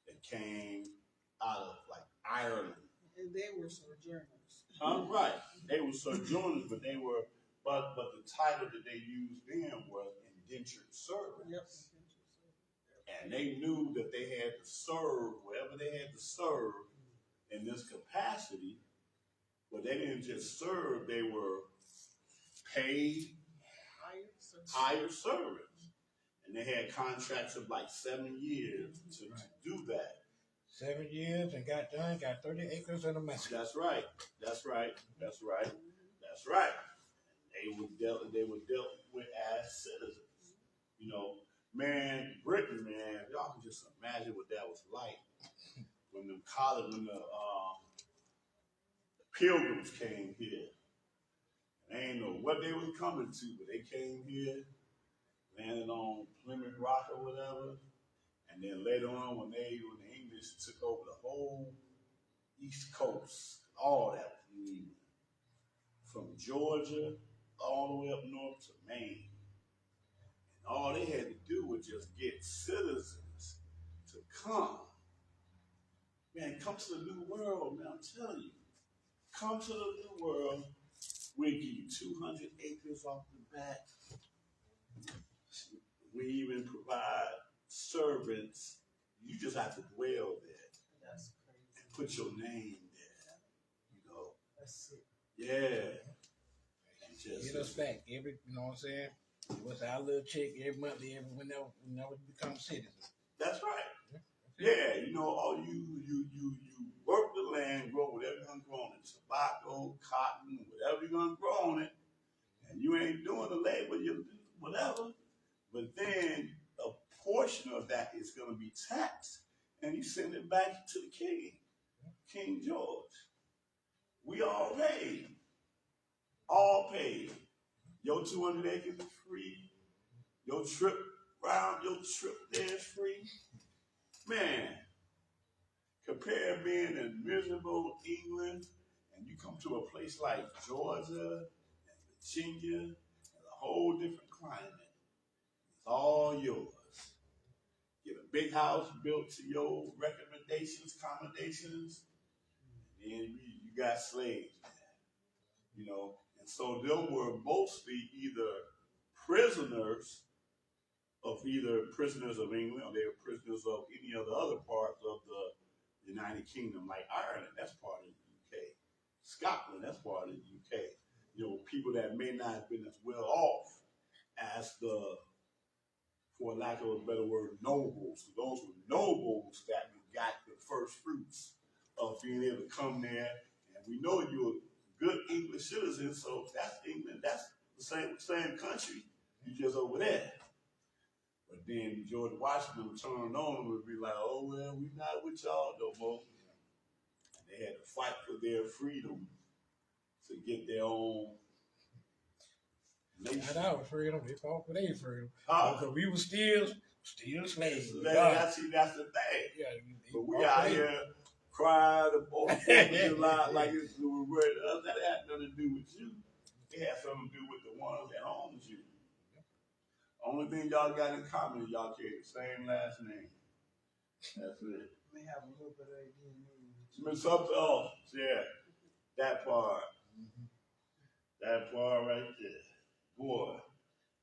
That came out of like Ireland. And they were sojourners. Right. They were sojourners, but they were, but the title that they used then was indentured servants. Yep. And they knew that they had to serve wherever they had to serve in this capacity. But they didn't just serve, they were paid, hired servants. And they had contracts of like 7 years to do that. 7 years and got 30 acres and a mess. That's right. They were dealt with as citizens. You know, man, Britain, man, y'all can just imagine what that was like when the pilgrims came here. They ain't know what they was coming to, but they came here, landed on Plymouth Rock or whatever, and then later on when the English took over the whole East Coast, all that was new. from Georgia all the way up north to Maine. And all they had to do was just get citizens to come. Man, come to the new world, man, I'm telling you. Come to the new world. We'll give you 200 acres off the bat. We even provide servants. You just have to dwell there. That's crazy. And put your name there. You know. That's it. Yeah. Get us back every, you know what I'm saying? What's our little check every month, whenever we become citizens. That's right. Yeah, you know, all you work the land, grow whatever you're gonna grow on it. Tobacco, cotton, whatever you're gonna grow on it. And you ain't doing the labor, you whatever. But then a portion of that is gonna be taxed. And you send it back to the king, King George. We all paid. All paid. Your 200 acres is free. Your trip there is free. Man, compare being in miserable England and you come to a place like Georgia and Virginia and a whole different climate. It's all yours. Get a big house built to your recommendations, accommodations, and then you got slaves, man. You know, and so they were mostly either prisoners of England, or they were prisoners of any of the other parts of the United Kingdom, like Ireland, that's part of the UK. Scotland, that's part of the UK. You know, people that may not have been as well off as the, for lack of a better word, nobles. Those were nobles that got the first fruits of being able to come there. And we know you're a good English citizen, so that's England, that's the same country. You just over there. But then George Washington turned on them and be like, oh, well, we not with y'all no more. And they had to fight for their freedom to get their own nation. Not our freedom, we fought for their freedom. Because we were still slaves. That's the thing. Yeah, but we out here crying about 4th of July like it's that had nothing to do with you. It had something to do with the ones that owns you. Only thing y'all got in common is y'all carry the same last name. That's it. May have a little bit of DNA. Something else, yeah. That part. Mm-hmm. That part right there. Boy.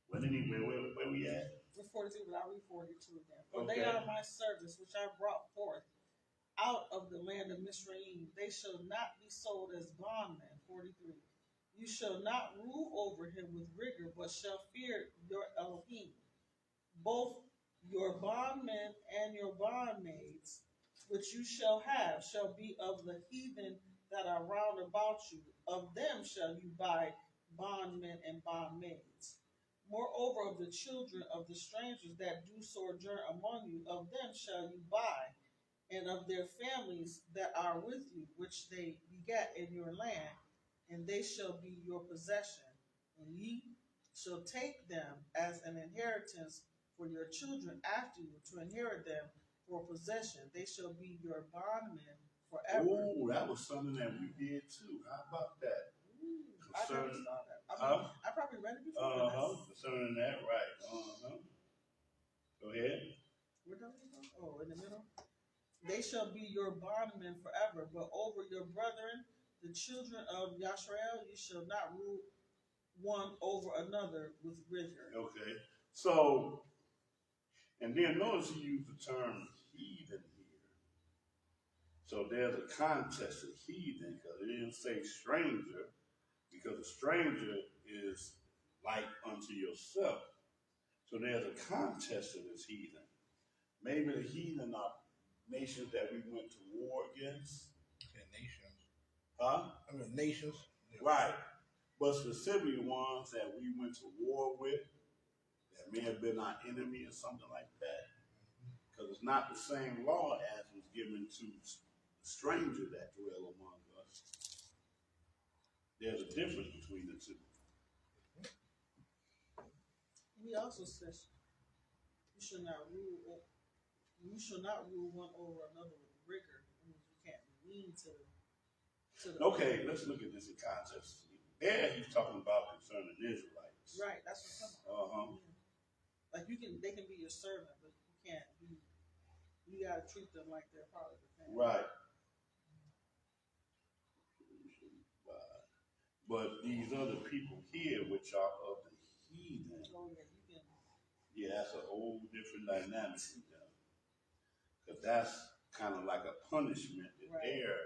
Well, anyway, where we at? We're 42, but I'll read 42 again. For Okay. they are my servants, which I brought forth out of the land of Mizraim. They shall not be sold as bondmen. 43. You shall not rule over him with rigor, but shall fear your Elohim. Both your bondmen and your bondmaids, which you shall have, shall be of the heathen that are round about you. Of them shall you buy bondmen and bondmaids. Moreover, of the children of the strangers that do sojourn among you, of them shall you buy, and of their families that are with you, which they begat in your land, and they shall be your possession. And ye shall take them as an inheritance for your children after you, to inherit them for possession. They shall be your bondmen forever. Oh, that was something that we did too. How about that? Ooh, I never saw that. I probably read it before. Concerning that, right. Go ahead. Where does it go? Oh, in the middle. They shall be your bondmen forever, but over your brethren, the children of Yashrael, you shall not rule one over another with rigor. Okay. So, and then notice he used the term heathen here. So there's a context of heathen, because it didn't say stranger, because a stranger is like unto yourself. So there's a context of this heathen. Maybe the heathen are nations that we went to war against. Yeah, nations. Nations. Yeah. Right. But specifically ones that we went to war with, that may have been our enemy or something like that. Because it's not the same law as was given to the stranger that dwell among us. There's a difference between the two. He also says, you shall not rule one over another with rigor. I mean, you can't be mean to the Okay, let's look at this in context. there he's talking about concerning Israelites. Right, that's what I'm talking about. Uh-huh. Like they can be your servant, but you can't be. You gotta treat them like they're part of the family. Right. But these other people here, which are of the heathen, Oh yeah, you can. yeah, that's a whole different dynamic with them. Because that's kind of like a punishment that Right. they're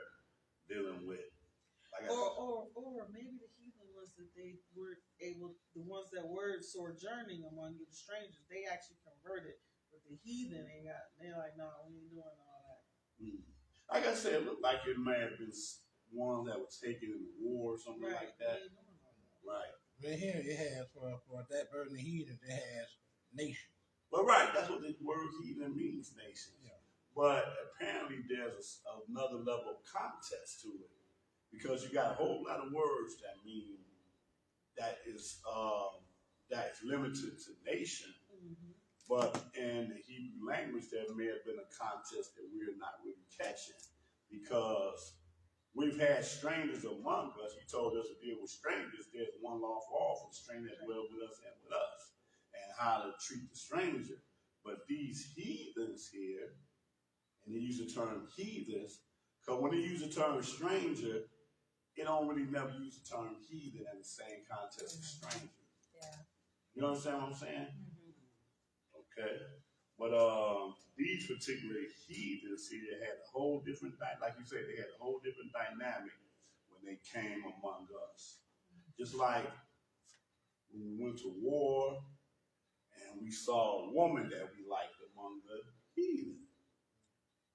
dealing with. Like Or maybe the heathen ones that they were able, the ones that were sojourning among you, the strangers, they actually converted. But the heathen ain't got. They're like, no, we ain't doing all that. Like I said, it looked like it may have been ones that were taken in the war or something Right, like that. we ain't doing all that. Right. But here it has for that burden of heathen, it has nation. But right, that's what the word heathen means, nations. Yeah. But apparently there's another level of context to it. Because you got a whole lot of words that mean that is limited to nation. Mm-hmm. But in the Hebrew language, there may have been a context that we're not really catching. Because we've had strangers among us. He told us to deal with strangers. There's one law for all, for the stranger that dwell with us and with us, and how to treat the stranger. But these heathens here, and they use the term heathens, because when they use the term stranger, it don't really never use the term heathen in the same context as stranger. Yeah. You understand what I'm saying? Mm-hmm. Okay. But these particular heathens here had a whole different, like you said, they had a whole different dynamic when they came among us. Just like when we went to war and we saw a woman that we liked among the heathen.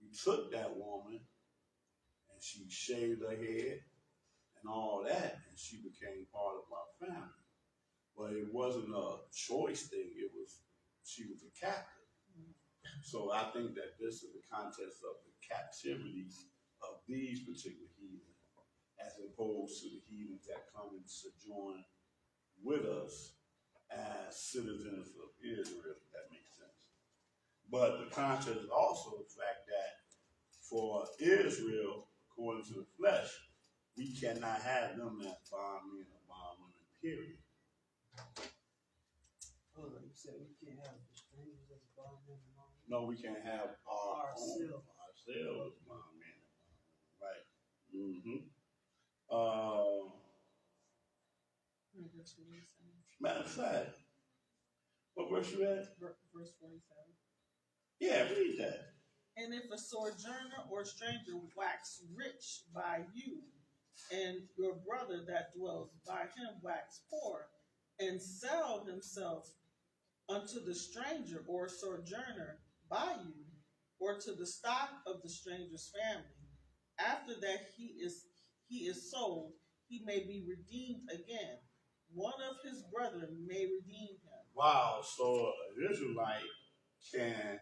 We took that woman and she shaved her head and all that, and she became part of our family. But it wasn't a choice thing, she was a captive. So I think that this is the context of the captivity of these particular heathen, as opposed to the heathens that come and sojourn with us as citizens of Israel, if that makes sense. But the context is also the fact that for Israel, according to the flesh, we cannot have them as bondmen or bondwomen, period. Oh, like you said, we can't have the strangers as bondmen and all. No, we can't have ourselves Ourselves. bondmen and bondwomen, right? Mm-hmm. Verse 47. Matter of fact, what verse you at? Verse 47. Yeah, read that. And if a sojourner or stranger wax rich by you, and your brother that dwells by him wax poor, and sell himself unto the stranger or sojourner by you, or to the stock of the stranger's family, after that he is sold, he may be redeemed again. One of his brethren may redeem him. Wow, so an Israelite can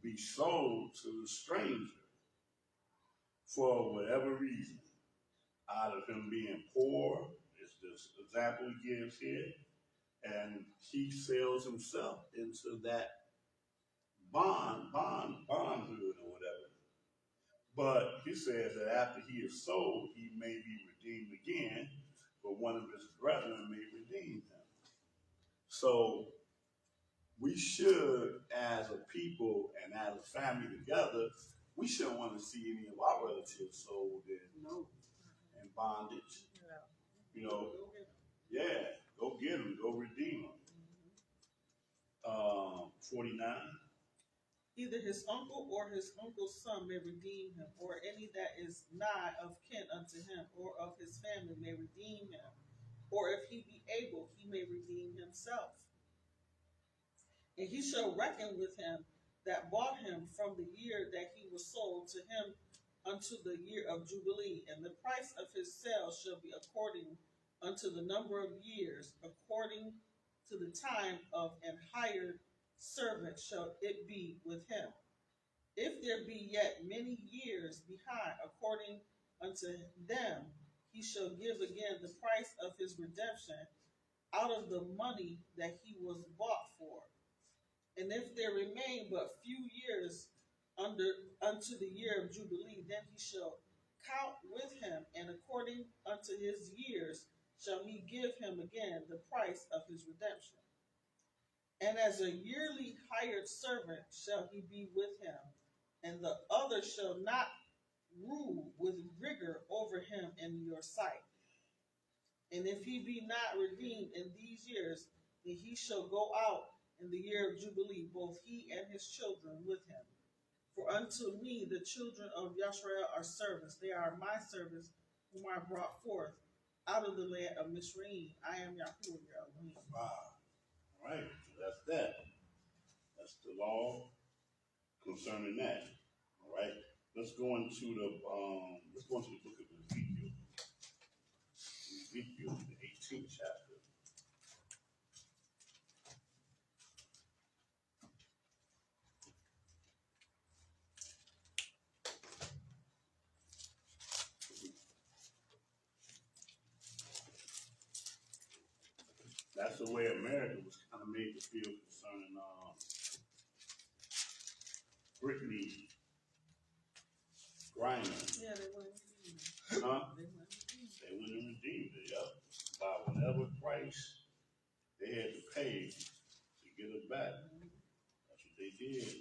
be sold to the stranger for whatever reason. Out of him being poor, is this example he gives here, and he sells himself into that bondhood or whatever. But he says that after he is sold, he may be redeemed again, but one of his brethren may redeem him. So we should, as a people and as a family together, we shouldn't want to see any of our relatives sold in bondage. You know, yeah, go get them, go redeem them. 49. Either his uncle or his uncle's son may redeem him, or any that is nigh of kin unto him, or of his family may redeem him. Or if he be able, he may redeem himself. And he shall reckon with him that bought him from the year that he was sold to him unto the year of Jubilee, and the price of his sale shall be according unto the number of years, according to the time of an hired servant shall it be with him. If there be yet many years behind, according unto them, he shall give again the price of his redemption out of the money that he was bought for. And if there remain but few years unto the year of Jubilee, then he shall count with him, and according unto his years shall he give him again the price of his redemption. And as a yearly hired servant shall he be with him, and the other shall not rule with rigor over him in your sight. And if he be not redeemed in these years, then he shall go out in the year of Jubilee, both he and his children with him. For unto me the children of Yashrael are servants. They are my servants, whom I brought forth out of the land of Mizraim. I am Yahuwah your Elohim. Wow. All right. So that's that. That's the law concerning that. All right. Let's go into the book of Ezekiel. Ezekiel, the 18th chapter. That's the way America was kind of made to feel concerning Brittany Griner. Yeah, they went redeemed. Huh? They went redeemed. They went and redeemed it, yep. By whatever price they had to pay to get it back. That's what they did.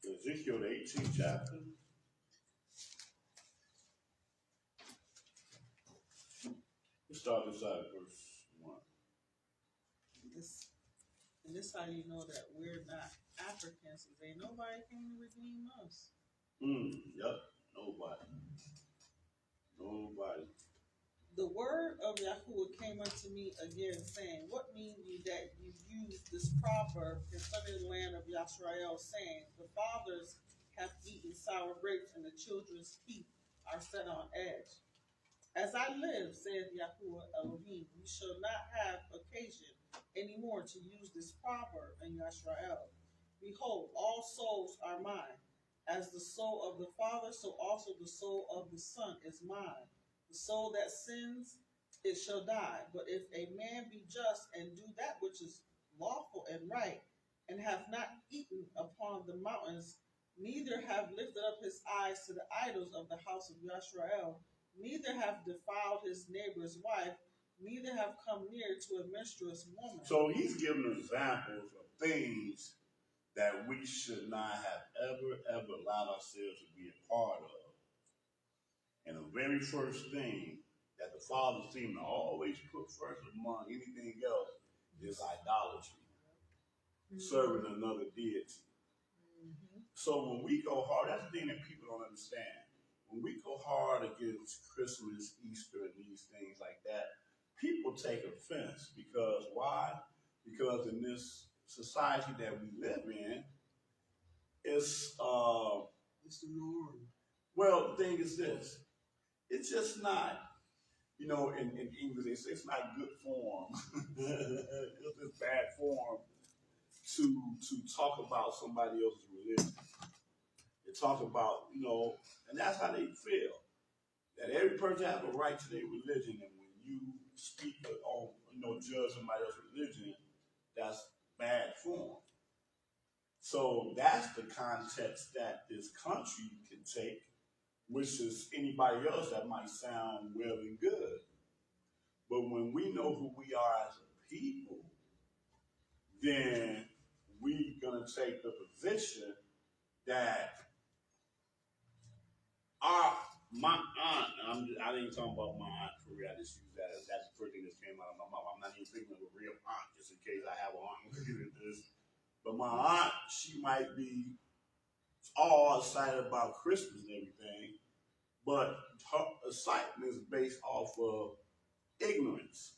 Ezekiel, the 18th chapter. Let's start this out at verse 1. And this how you know that we're not Africans, because ain't nobody came to redeem us. Yep. Nobody. The word of Yahuwah came unto me again, saying, What mean ye that you use this proverb concerning the land of Yashrael, saying, The fathers have eaten sour grapes, and the children's teeth are set on edge? As I live, saith Yahuwah Elohim, we shall not have occasion any more to use this proverb in Yashrael. Behold, all souls are mine. As the soul of the Father, so also the soul of the Son is mine. The soul that sins, it shall die. But if a man be just and do that which is lawful and right, and have not eaten upon the mountains, neither have lifted up his eyes to the idols of the house of Yashrael, neither have defiled his neighbor's wife, neither have come near to a menstruous woman. So he's giving examples of things that we should not have ever allowed ourselves to be a part of. And the very first thing that the Father seemed to always put first among anything else is idolatry, serving another deity. So when we go hard, that's the thing that people don't understand. When we go hard against Christmas, Easter, and these things like that, people take offense. Because why? Because in this society that we live in, it's the norm. well, the thing is this. It's just not, in English they say it's not good form. It's just bad form to talk about somebody else's religion. They talk about, and that's how they feel. That every person has a right to their religion, and when you speak on, judge somebody else's religion, that's bad form. So that's the context that this country can take, which is anybody else that might sound well and good. But when we know who we are as a people, then we're going to take the position that my aunt, I didn't talk about my aunt for real, I just use that, that's the first thing that came out of my mouth. I'm not even thinking of a real aunt, just in case I have an aunt looking at this. But my aunt, she might be all excited about Christmas and everything, but her excitement is based off of ignorance.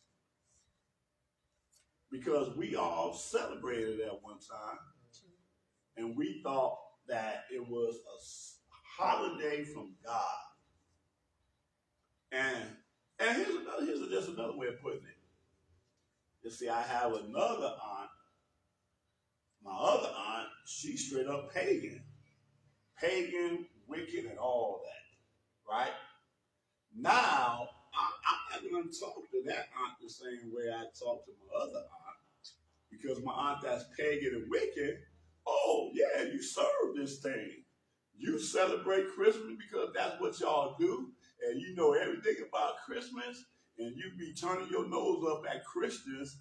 Because we all celebrated at one time, and we thought that it was a holiday from God. And here's just another way of putting it. You see, I have another aunt. My other aunt, she's straight up pagan, wicked, and all that, right? Now, I'm not going to talk to that aunt the same way I talk to my other aunt, because my aunt that's pagan and wicked, oh yeah, you serve this thing. You celebrate Christmas because that's what y'all do, and you know everything about Christmas, and you be turning your nose up at Christians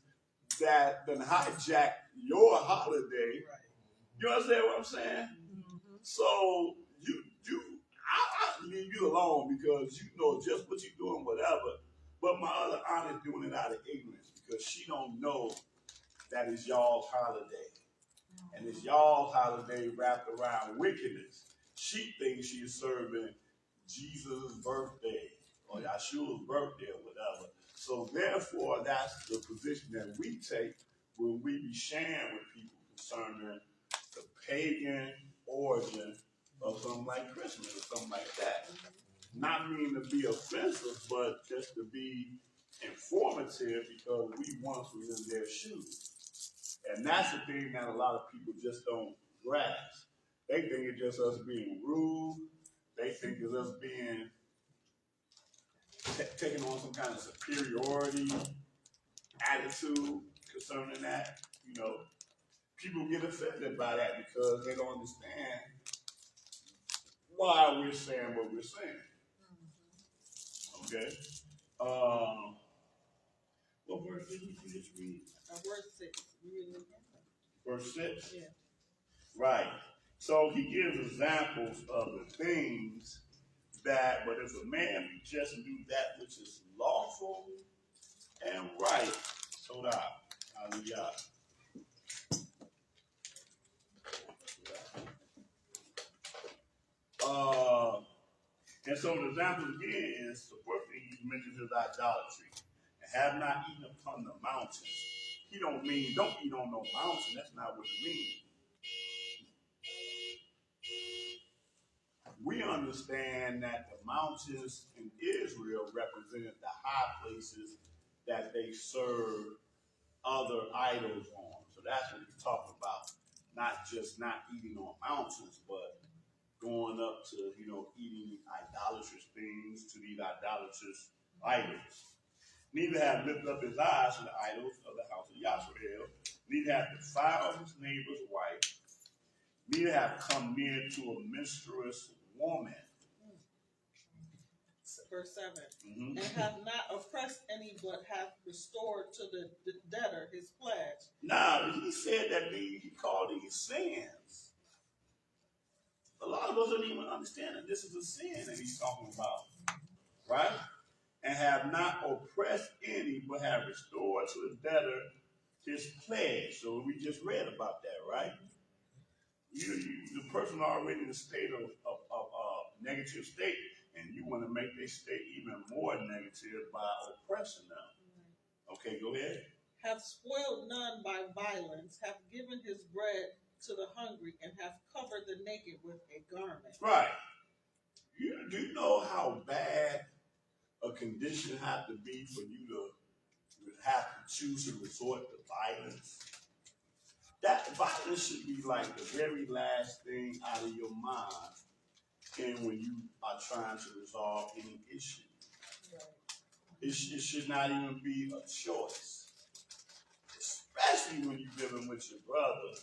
that then hijack your holiday. Right. You understand what I'm saying? Mm-hmm. So I leave you alone because you know just what you're doing, whatever. But my other aunt is doing it out of ignorance because she don't know that it's y'all's holiday. And it's y'all's holiday wrapped around wickedness. She thinks she's serving Jesus' birthday or Yeshua's birthday or whatever. So therefore, that's the position that we take when we be sharing with people concerning the pagan origin of something like Christmas or something like that. Not meaning to be offensive, but just to be informative because we once was in their shoes. And that's the thing that a lot of people just don't grasp. They think it's just us being rude. They think it's us being taking on some kind of superiority attitude concerning that. You know, people get offended by that because they don't understand why we're saying what we're saying. Okay? What verse did you just read? Verse 6. Read it again. Verse 6? Yeah. Right. So he gives examples of the things that, but if a man be just do that which is lawful and right, so that, hallelujah. And so the example again is the first thing he mentions is idolatry. And have not eaten upon the mountains. He don't mean don't eat on no mountain. That's not what he means. We understand that the mountains in Israel represented the high places that they served other idols on. So that's what he's talking about. Not just not eating on mountains, but going up to, eating idolatrous things, to these idolatrous idols. Neither have lifted up his eyes to the idols of the house of Yasrael, neither have defiled his neighbor's wife, neither have come near to a menstruous woman. Verse 7. Mm-hmm. And have not oppressed any, but have restored to the debtor his pledge. Now, he said that he called these sins. A lot of us don't even understand that this is a sin that he's talking about. Right? And have not oppressed any, but have restored to the debtor his pledge. So we just read about that, right? The person already in a state of negative state, and you want to make their state even more negative by oppressing them. Okay, go ahead. Have spoiled none by violence, have given his bread to the hungry, and have covered the naked with a garment. Right. Do you know how bad a condition have to be for you to have to choose to resort to violence? That violence should be like the very last thing out of your mind and when you are trying to resolve any issue. It should not even be a choice, especially when you're living with your brother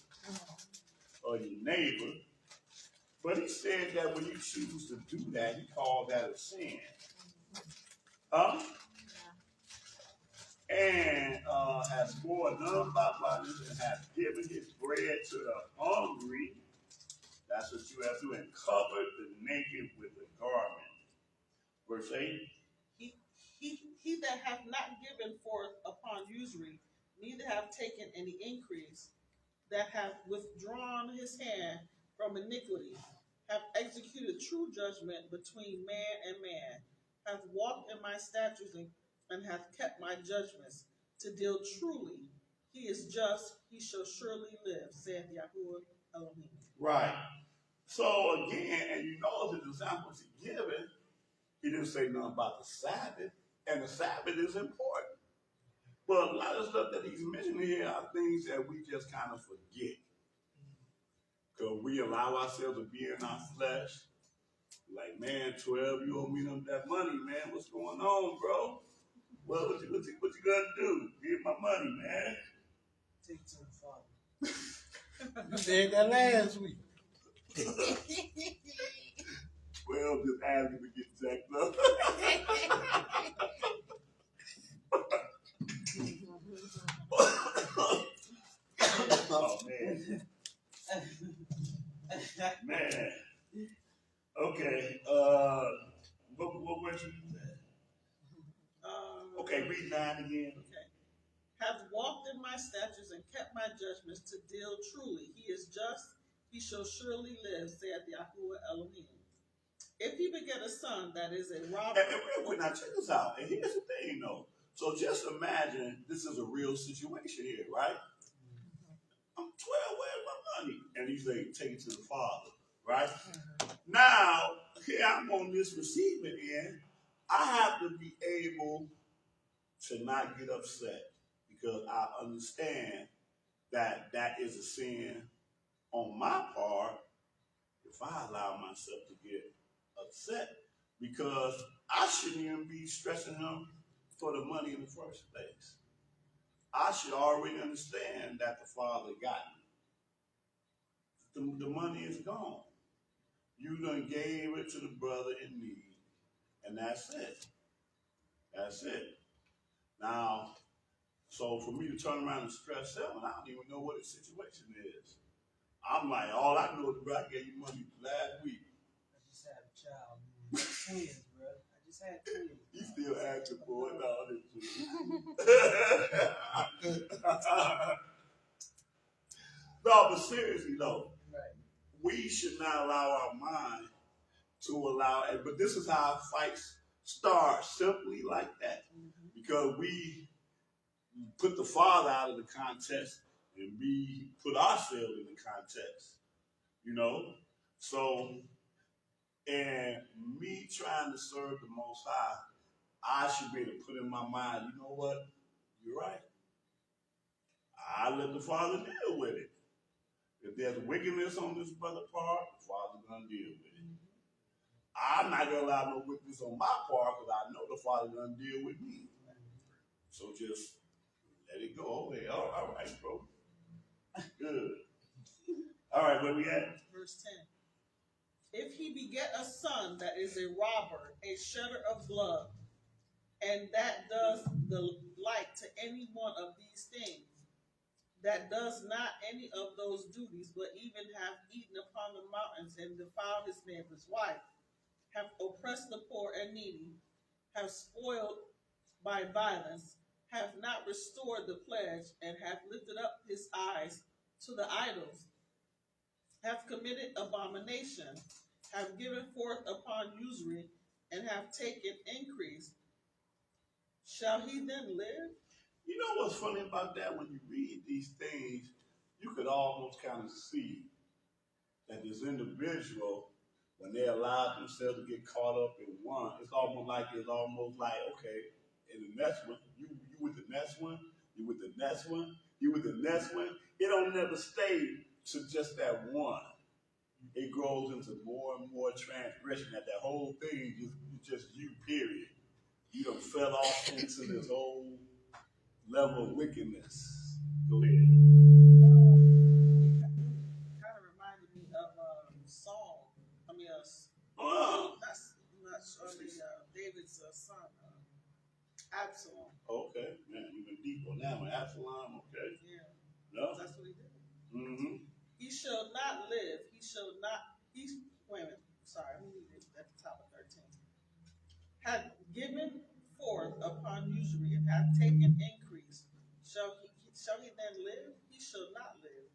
or your neighbor. But he said that when you choose to do that, he called that a sin. And has spoiled none by violence and has given his bread to the hungry. That's what you have to do, and covered the naked with a garment. Verse 8. He that hath not given forth upon usury, neither have taken any increase, that hath withdrawn his hand from iniquity, have executed true judgment between man and man, hath walked in my statutes and hath kept my judgments, to deal truly. He is just, he shall surely live, saith Yahuwah Elohim. Right. So again, and you know the examples he given, he didn't say nothing about the Sabbath, and the Sabbath is important. But a lot of stuff that he's mentioning here are things that we just kind of forget. Because we allow ourselves to be in our flesh. Like, man, 12, you owe me that money, man. What's going on, bro? Well, what you gonna do? Give my money, man. Take to the Father. You said that last week. 12 just asking to get jacked up. Oh, man. Man. Okay. What was you said? Okay, read 9 again. Okay. Have walked in my statutes and kept my judgments to deal truly. He is just, he shall surely live, saith Yahuwah Elohim. If he beget a son that is a robber. And real quick, now check this out. And here's the thing, though. So just imagine this is a real situation here, right? I'm 12, where's my money? And he's like, take it to the father, right? Now, here I'm on this receiving end. I have to be able to not get upset because I understand that that is a sin on my part if I allow myself to get upset because I shouldn't even be stressing him for the money in the first place. I should already understand that the father got me. The money is gone. You done gave it to the brother in need, and that's it. That's it. Now, so for me to turn around and stress him, I don't even know what the situation is. I'm like, all I know is, bro, I gave you money last week. I just had a child. Twins, bro. I just had twins. You still acting for it? No, but seriously though, Right. we should not allow our mind to allow it. But this is how fights start, simply like that. Because we put the father out of the context and we put ourselves in the context, you know? So, and me trying to serve the Most High, I should be able to put in my mind, you know what? You're right. I let the Father deal with it. If there's wickedness on this brother's part, the Father's going to deal with it. I'm not going to allow no wickedness on my part because I know the Father's going to deal with me. So just let it go. Hey, all right, bro. Good. All right, where we at? Verse 10. If he beget a son that is a robber, a shedder of blood, and that does the like to any one of these things, that does not any of those duties, but even have eaten upon the mountains and defiled his neighbor's wife, have oppressed the poor and needy, have spoiled by violence, have not restored the pledge, and have lifted up his eyes to the idols, have committed abomination, have given forth upon usury, and have taken increase, shall he then live? You know what's funny about that? When you read these things, you could almost kind of see that this individual, when they allow themselves to get caught up in one, it's almost like, okay, in the next one, you with the next one, you with the next one, you with the next one. It don't never stay to just that one. It grows into more and more transgression. That whole thing is just you, period. You done fell off into this whole level of wickedness. Go ahead. Kind of reminded me of Saul. David's son, Absalom. Okay, man, you've been deep on that one. Absalom, okay. Yeah, No? that's what he did. Mm-hmm. He shall not live. Wait a minute. Sorry, I'm reading it at the top of 13. Had given forth upon usury and hath taken increase. Shall he then live? He shall not live.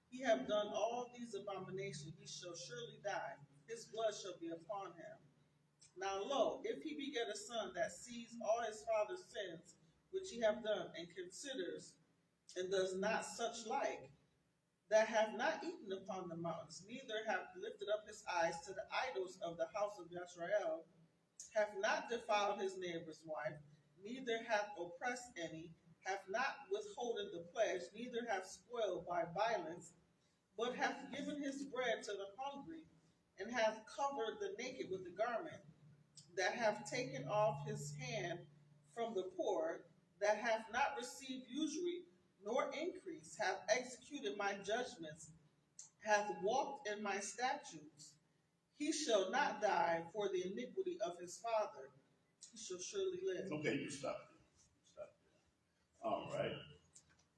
He have done all these abominations. He shall surely die. His blood shall be upon him. Now lo, if he beget a son that sees all his father's sins, which he have done, and considers, and does not such like, that have not eaten upon the mountains, neither have lifted up his eyes to the idols of the house of Yisrael, have not defiled his neighbor's wife, neither hath oppressed any, have not withholden the pledge, neither have spoiled by violence, but hath given his bread to the hungry, and hath covered the naked with the garment, that have taken off his hand from the poor, that have not received usury nor increase, have executed my judgments, hath walked in my statutes, he shall not die for the iniquity of his father. He shall surely live. Okay, you stop there. Stop there. All right.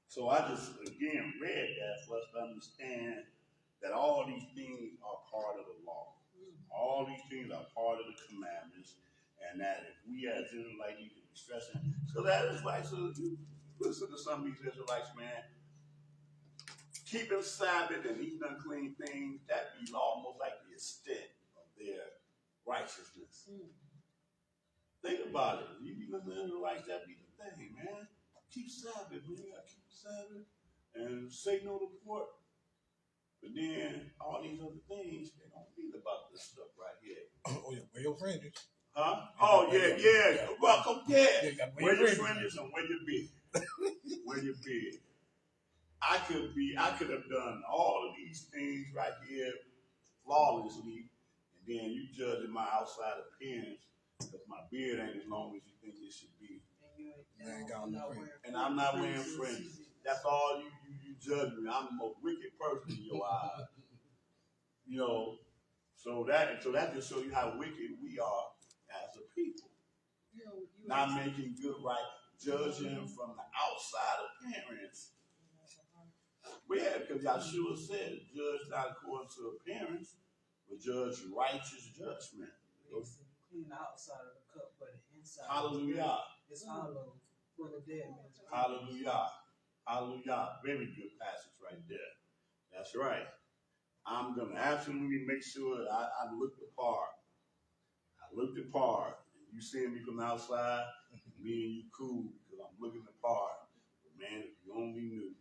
So I just again read that for us to understand that all these things are part of the law. All these things are part of the commandments, and that if we as Israelites need to be stressing, so that is like, so you listen to some of these Israelites, man, keeping Sabbath and eating unclean things, that be almost like the extent of their righteousness. Think about it. You be listening to Israelites, that be the thing, man. Keep Sabbath, man. You gotta keep the Sabbath and say no to pork. But then all these other things, they don't think about this stuff right here. Oh, yeah, where your friend is? Huh? Oh, yeah. Welcome, yeah. Where your friend is and where your beard. Where your beard. I could have done all of these things right here flawlessly, and then you judging my outside appearance because my beard ain't as long as you think it should be. And I'm not wearing fringes. That's all you judge me. I'm the most wicked person in your eyes. You know, so that just shows you how wicked we are as a people. Not making good right, judging from the outside appearance. Yeah, because Yahshua said, judge not according to appearance, but judge righteous judgment. Clean the outside of the cup, but the inside. Hallelujah. It's hollow for the dead man. Hallelujah. Hallelujah. Very good passage right there. That's right. I'm going to absolutely make sure that I look the part. I look the part. You seeing me from the outside, me and you cool because I'm looking the part. But man, if you only knew.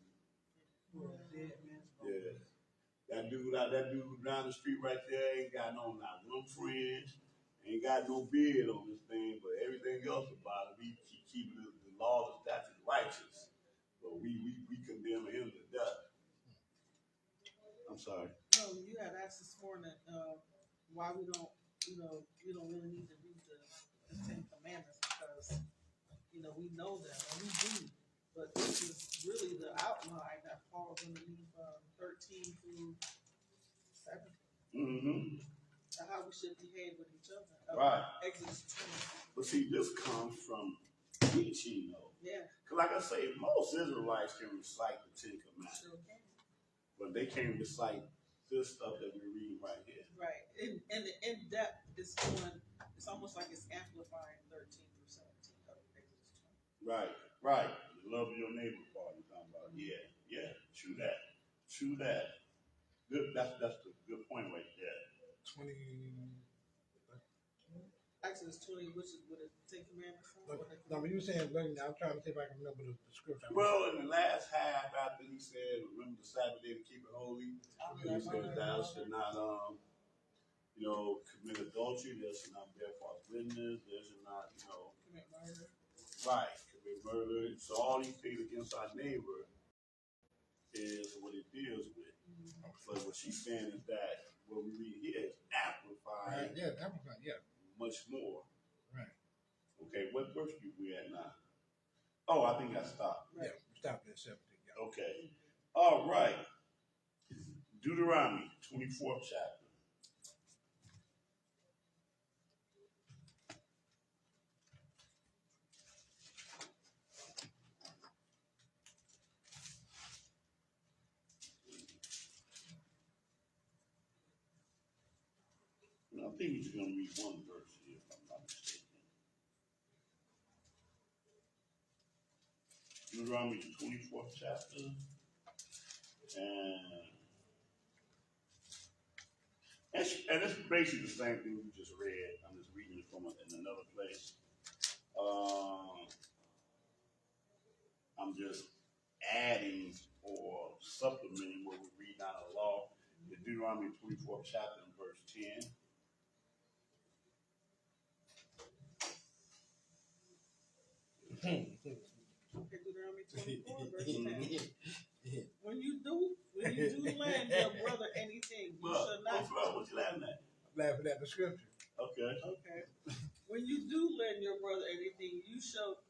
Yeah. That dude down the street right there ain't got not one friend, ain't got no beard on this thing, but everything else about it, he keeping the laws and statutes righteous. But we condemn him to death. I'm sorry. No, you had asked this morning why we don't really need to read the Ten Commandments because, we know them and we do. But this is really the outline that falls underneath 13 through 17. Mm-hmm. How we should behave with each other. Right. Exodus 20. But see, this comes from teaching, though. Yeah. Because like I say, most Israelites can recite the Ten Commandments. Sure can. But they can't recite this stuff that we're reading right here. Right. And the in-depth is it's almost like it's amplifying 13 through 17 of Exodus 20. Right. The love of your neighbor part you're talking about. Yeah. True that. Good. That's the good point right there. 20. Exodus 20, which is what it Ten Commandments. No, when you saying learning, I'm trying to see if I can remember the scripture. Well, in the last half, after he said, remember the Sabbath day to keep it holy, he said, thou should not, commit adultery, thou should not bear false witness, thou should not, commit murder. Right, commit murder. So all these things against our neighbor is what it deals with. Mm-hmm. But what she's saying is that what we read here is amplified. Right, yeah, amplified, yeah. Much more. Right. Okay, what verse are we at now? Oh, I think I stopped. Right. Yeah, stop at 17. Yeah. Okay. All right. Deuteronomy, 24th chapter. I think we're just going to read one verse here, if I'm not mistaken. Deuteronomy, 24th chapter. And it's basically the same thing we just read. I'm just reading it from in another place. I'm just adding or supplementing what we read out of the law. In Deuteronomy 24th chapter and verse 10. Deuteronomy 24, verse 10. When you do lend your brother anything, you shall not. What you laughing at? I'm laughing at the scripture. Okay. When you do lend your brother anything, you shall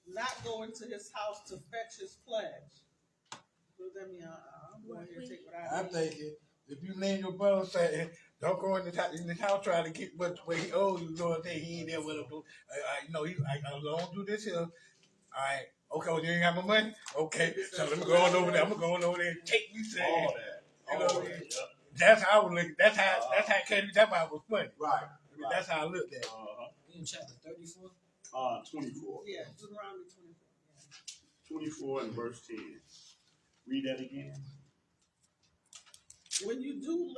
not go into his house to fetch his pledge. What does that mean? I'm going here to take what I need. I'm thinking If you name your brother, say, don't go in the house trying to get what he owes you. You know what I'm saying? He ain't there with him. I don't do this here. All right. Okay, well, you ain't got my money? Okay, so let me go on over there. I'm going to go on over there and take me some. All that. You know All what I that. mean? Yep. That's how I was looking. That's how it came. That's how it was funny. Right. I mean, that's how I looked at it. In chapter 34? 24. Yeah, Deuteronomy 24. Yeah. 24 and verse 10. Read that again. When you do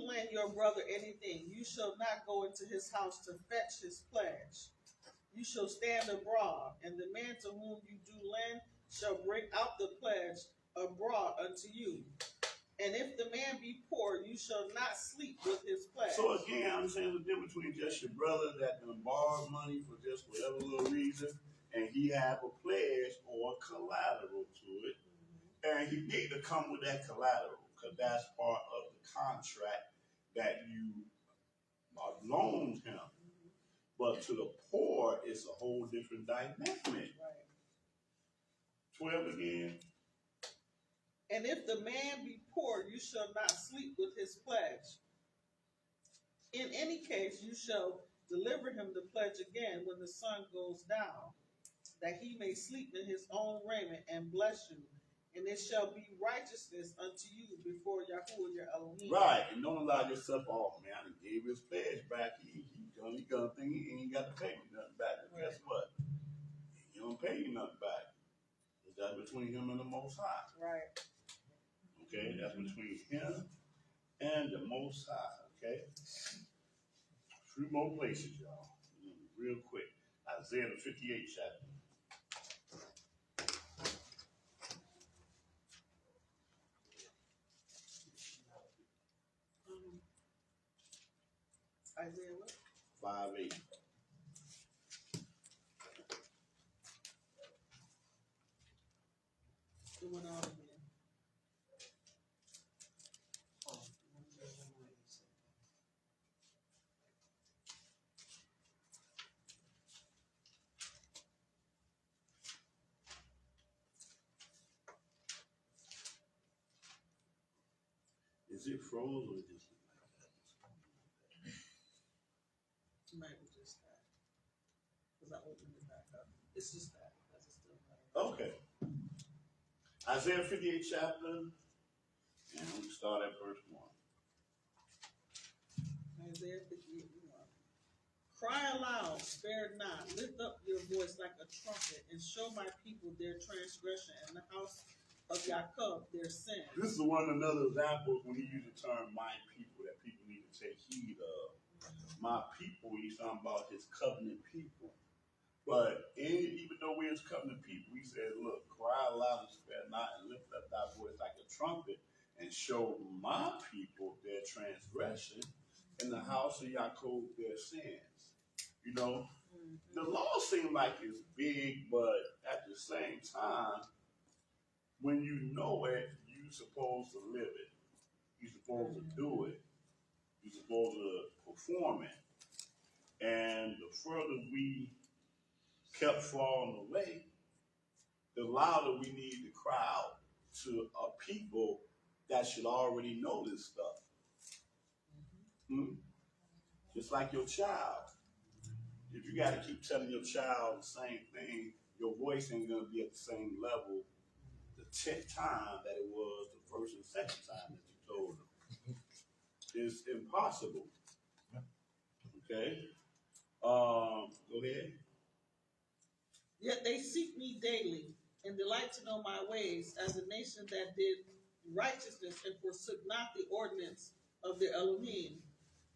lend your brother anything, you shall not go into his house to fetch his pledge. You shall stand abroad, and the man to whom you do lend shall bring out the pledge abroad unto you. And if the man be poor, you shall not sleep with his pledge. So again, I'm saying the difference between just your brother that can borrow money for just whatever little reason, and he have a pledge or collateral to it, and he need to come with that collateral because that's part of the contract that you loaned him. But to the poor, it's a whole different dynamic. Right. 12 again. And if the man be poor, you shall not sleep with his pledge. In any case, you shall deliver him the pledge again when the sun goes down, that he may sleep in his own raiment and bless you. And it shall be righteousness unto you before Yahuwah your Elohim. Right, and don't allow yourself off, man. I gave his pledge back. He gonna think he ain't got to pay me nothing back. But guess what? He don't pay you nothing back. That's between him and the Most High. Right. Okay, that's between him and the Most High. Okay, 3 more places, y'all. Real quick. Isaiah the 58th chapter. Isaiah what? 5:8. It went on again. Is it froze or just? It might be just that. Because I opened it back up. It's just that. Because it's still there. Okay. Isaiah 58th chapter, and we start at verse 1. Isaiah 58, 1. Cry aloud, spare not, lift up your voice like a trumpet, and show my people their transgression, and the house of Jacob their sin. This is another example when he used the term my people that people need to take heed of. My people, he's talking about his covenant people. But even though we're his covenant people, he said, look, cry aloud and spare not, and lift up thy voice like a trumpet, and show my people their transgression, and the house of Jacob their sins. You know, the law seems like it's big, but at the same time, when you know it, you're supposed to live it. You're supposed to do it. You're supposed to perform it. And the further we kept falling away, the louder we need to cry out to a people that should already know this stuff. Just like your child. If you got to keep telling your child the same thing, your voice ain't going to be at the same level the 10th time that it was the first and second time that you told them. It's impossible. Okay? Go ahead. Yet they seek me daily, and delight to know my ways, as a nation that did righteousness and forsook not the ordinance of their Elohim.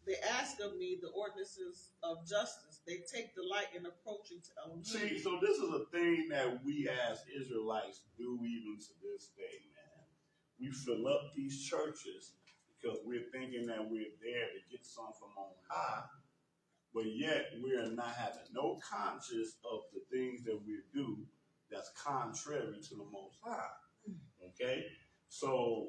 They ask of me the ordinances of justice. They take delight in approaching to Elohim. See, so this is a thing that we as Israelites do even to this day, man. We fill up these churches because we're thinking that we're there to get some from on high, but yet we're not having no conscience of the things that we do that's contrary to the Most High. Okay? So,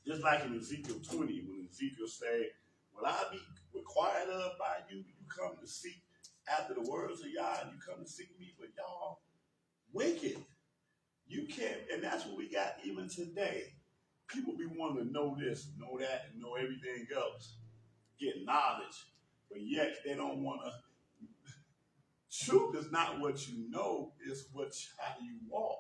just like in Ezekiel 20, when Ezekiel say, will I be required of by you? You come to seek after the words of Yah, and you come to seek me, but y'all wicked. You can't, and that's what we got even today. people be wanting to know this, know that, and know everything else, get knowledge, but yet they don't want to. Truth is not what you know; it's how you walk.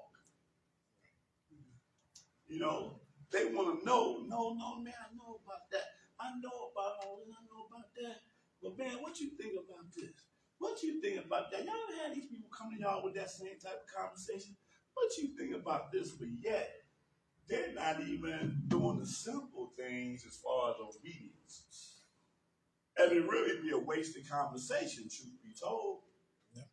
You know, they want to know. No, no, man, I know about that. I know about all this. I know about that. But man, what you think about this? What you think about that? Y'all ever had these people come to y'all with that same type of conversation? What you think about this? But yet, they're not even doing the simple things as far as obedience. And it really be a wasted conversation, truth be told. Yeah.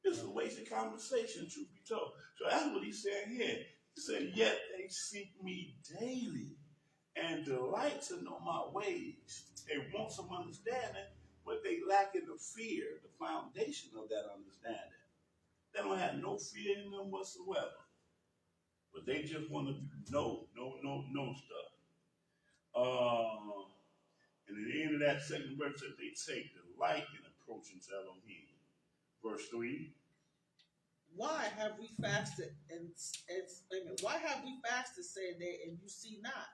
It's a wasted conversation, truth be told. So that's what he's saying here. He said, yet they seek me daily and delight to know my ways. They want some understanding, but they lack in the fear, the foundation of that understanding. They don't have no fear in them whatsoever. But they just want to know stuff. And at the end of that second verse, says they take delight in approaching Elohim. Verse 3. Why have we fasted why have we fasted, say they, and you see not?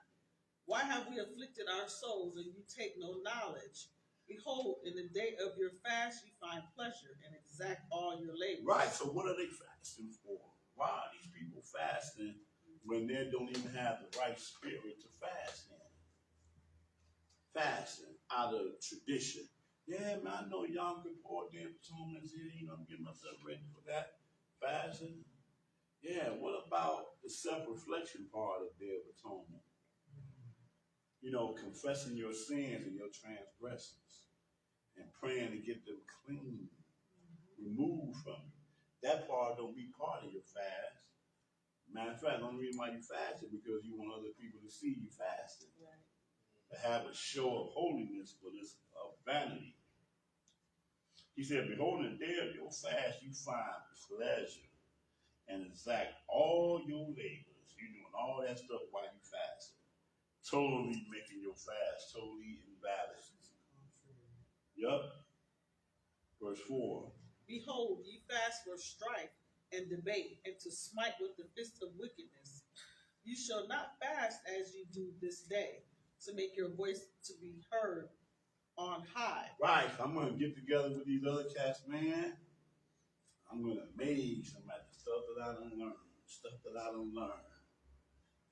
Why have we afflicted our souls, and you take no knowledge? Behold, in the day of your fast you find pleasure and exact all your labor. Right, so what are they fasting for? Why are these people fasting when they don't even have the right spirit to fast in? Fasting out of tradition. Yeah, man, I know Yom Kippur, Day of Atonement is here, you know, I'm getting myself ready for that. Fasting. Yeah, what about the self-reflection part of Day of Atonement? You know, confessing your sins and your transgressions and praying to get them clean, removed from you. That part don't be part of your fast. Matter of fact, the only reason why you fast is because you want other people to see you fasting. Right. To have a show of holiness, but it's of vanity. He said, behold, in the day of your fast, you find pleasure and exact all your labors. You're doing all that stuff while you fasting. Totally making your fast totally invalid. Yup. Verse 4. Behold, ye fast for strife and debate, and to smite with the fist of wickedness. You shall not fast as you do this day, to make your voice to be heard on high. Right. I'm going to get together with these other cats, man. I'm going to amaze them at the stuff that I don't learn.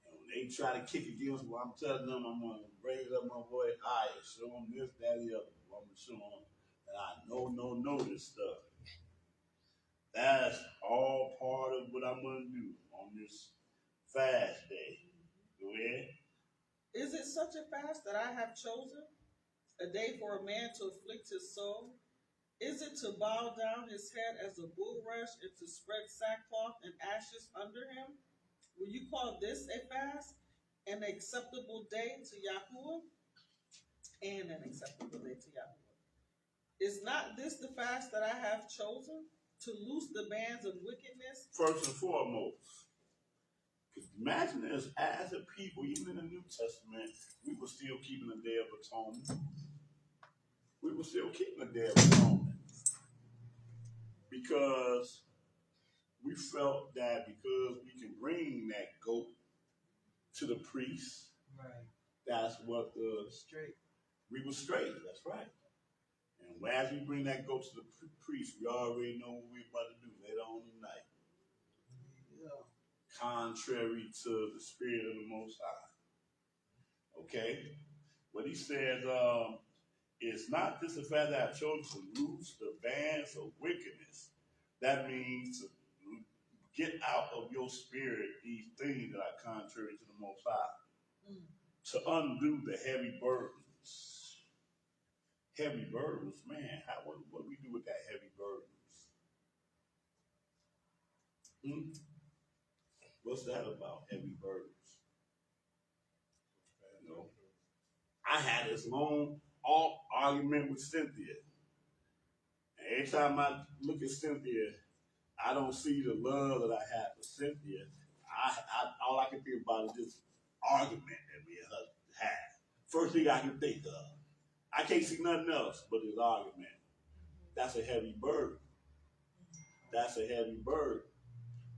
And when they try to kick against what I'm telling them, I'm going to raise up my voice higher, show them this, that, the other. I'm going to show them that I know this stuff. That's all part of what I'm going to do on this fast day. Go ahead. Is it such a fast that I have chosen? A day for a man to afflict his soul? Is it to bow down his head as a bulrush and to spread sackcloth and ashes under him? Will you call this a fast? An acceptable day to Yahuwah? And an acceptable day to Yahuwah. Is not this the fast that I have chosen? To loose the bands of wickedness? First and foremost, imagine this, as a people, even in the New Testament, we were still keeping the Day of Atonement. We were still keeping the Day of Atonement. Because we felt that because we can bring that goat to the priest, Right. that's what Straight. we were straight, that's right. And as we bring that goat to the priest, we already know what we're about to do later on tonight. Yeah. Contrary to the spirit of the Most High. Okay? What he says, it's not just the fact that I chose to loose the bands of wickedness. That means to get out of your spirit these things that are contrary to the Most High. To undo the heavy burdens. Heavy burdens, man, what do we do with that heavy burdens? What's that about, heavy burdens? You know, I had this long argument with Cynthia. And every time I look at Cynthia, I don't see the love that I have for Cynthia. All I can think about is this argument that me and her had. First thing I can think of. I can't see nothing else but this argument. That's a heavy burden. That's a heavy burden.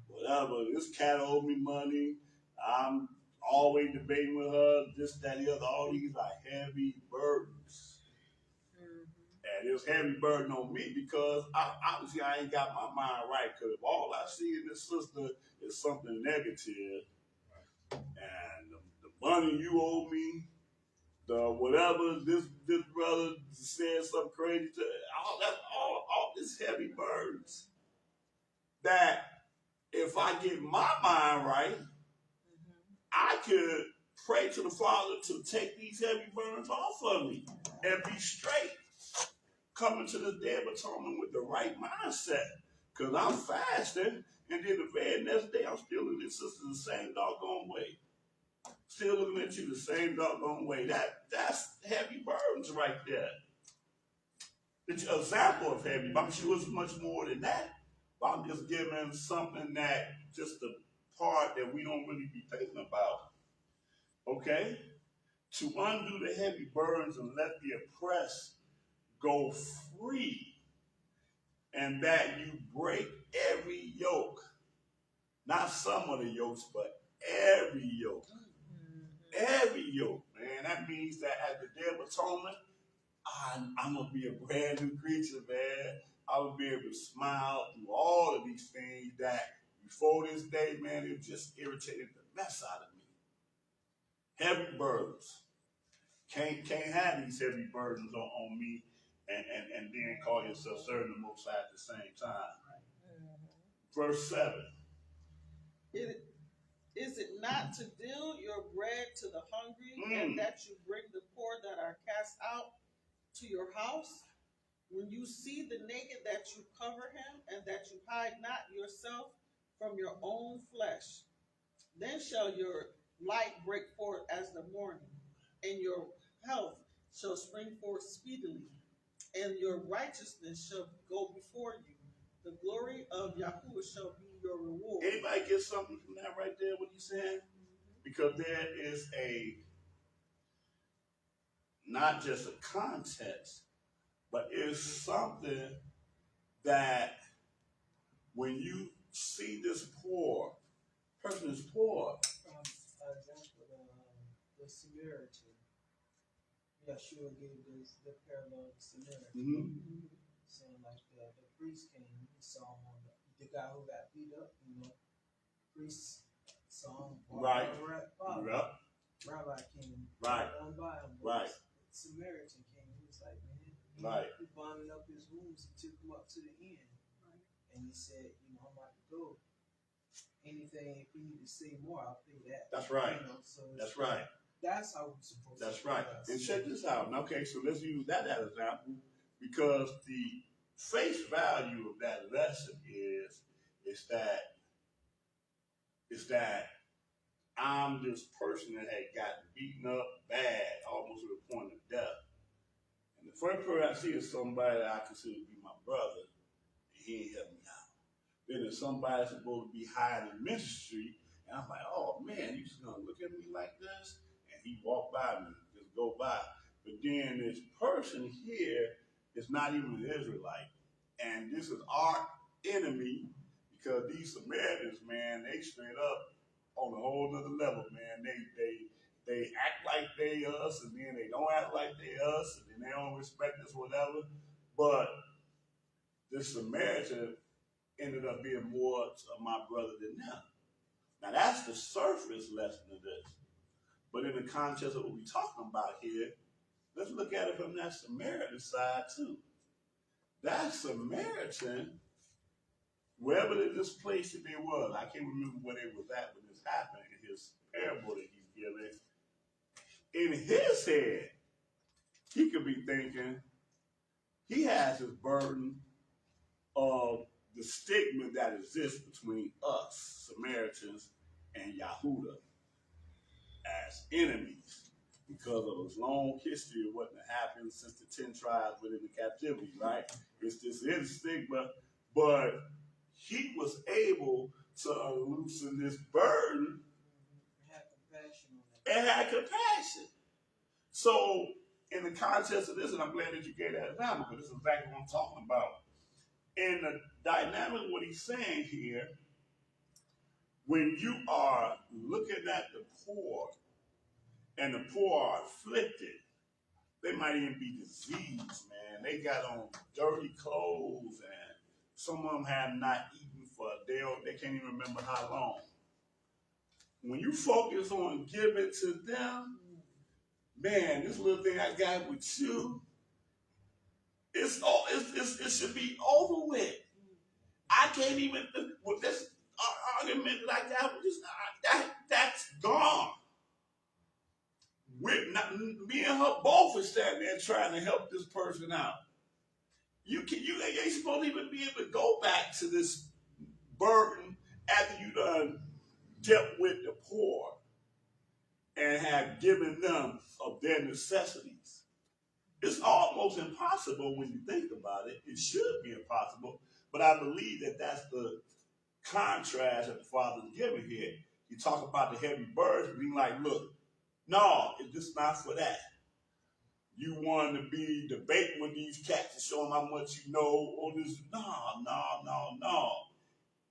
Whatever, this cat owed me money. I'm always debating with her, this, that, the other. All these are heavy burdens. And it was heavy burden on me because obviously I ain't got my mind right. Because if all I see in this sister is something negative, and the money you owe me, the whatever this brother said something crazy to, all this heavy burdens that if I get my mind right, I could pray to the Father to take these heavy burdens off of me and be straight, coming to the day of atonement with the right mindset. Because I'm fasting, and then the very next day I'm still looking at sister the same doggone way. Still looking at you the same doggone way. That's heavy burdens right there. It's an example of heavy. I'm sure it's much more than that. But I'm just giving something that just the part that we don't really be thinking about. Okay? To undo the heavy burdens and let the oppressed go free, and that you break every yoke. Not some of the yokes, but every yoke. Every yoke, man. That means that at the Day of Atonement, I'm going to be a brand new creature, man. I will be able to smile through all of these things that before this day, man, it just irritated the mess out of me. Heavy burdens. Can't have these heavy burdens on me and then call yourself serving the Most High at the same time. Verse 7. Is it not to deal your bread to the hungry, and that you bring the poor that are cast out to your house? When you see the naked, that you cover him, and that you hide not yourself from your own flesh. Then shall your light break forth as the morning, and your health shall spring forth speedily, and your righteousness shall go before you. The glory of Yahuwah shall be your reward. Anybody get something from that right there, what he's saying? Because there is not just a context, but it's something that when you see this person is poor. For example, the Samaritan. Yeshua gave the parallel of the Samaritan. Saying like the priest came, he saw him on the guy who got beat up, priest saw him. Right. Rabbi came. Right. On by him. Right. The Samaritan came. He was like, man, right. He bonded up his wounds. He took him up to the end. Right. And he said, I'm about to go. Anything, if you need to say more, I'll pay that. That's right. So that's right. That's how we're supposed to. That's right. And check this out. Okay, so let's use that as an example, because the face value of that lesson is that I'm this person that had gotten beaten up bad, almost to the point of death. And the first person I see is somebody that I consider to be my brother, and he ain't helped me out. Then there's somebody that's supposed to be high in ministry, and I'm like, oh man, you just gonna look at me like this? And he walked by me, just go by. But then this person here is not even an Israelite. And this is our enemy, because these Samaritans, man, they straight up on a whole nother level, man. They act like they us, and then they don't act like they us, and then they don't respect us, whatever. But this Samaritan ended up being more of my brother than them. Now that's the surface lesson of this. But in the context of what we're talking about here, let's look at it from that Samaritan side too. That Samaritan, wherever this place that they was, I can't remember where they was at when this happened, in his parable that he's giving. In his head, he could be thinking, he has his burden of the stigma that exists between us, Samaritans, and Yahudah as enemies, because of his long history of what happened since the 10 tribes within the captivity, right? It's this stigma, but he was able to loosen this burden and had compassion. So, in the context of this, and I'm glad that you gave that example, because this is exactly what I'm talking about. In the dynamic of what he's saying here, when you are looking at the poor and the poor are afflicted, they might even be diseased, man. They got on dirty clothes and some of them have not eaten for a day or they can't even remember how long. When you focus on giving to them, man, this little thing I got with you, it should be over with. I can't even, with this argument that I got with this, that's gone. Me and her both are standing there trying to help this person out. You ain't supposed to even be able to go back to this burden after you done dealt with the poor and have given them of their necessities. It's almost impossible when you think about it. It should be impossible, but I believe that that's the contrast that the Father's giving here. You talk about the heavy burdens, being like, look, no, it's just not for that. You want to be debating with these cats and show them how much you know, or this, no.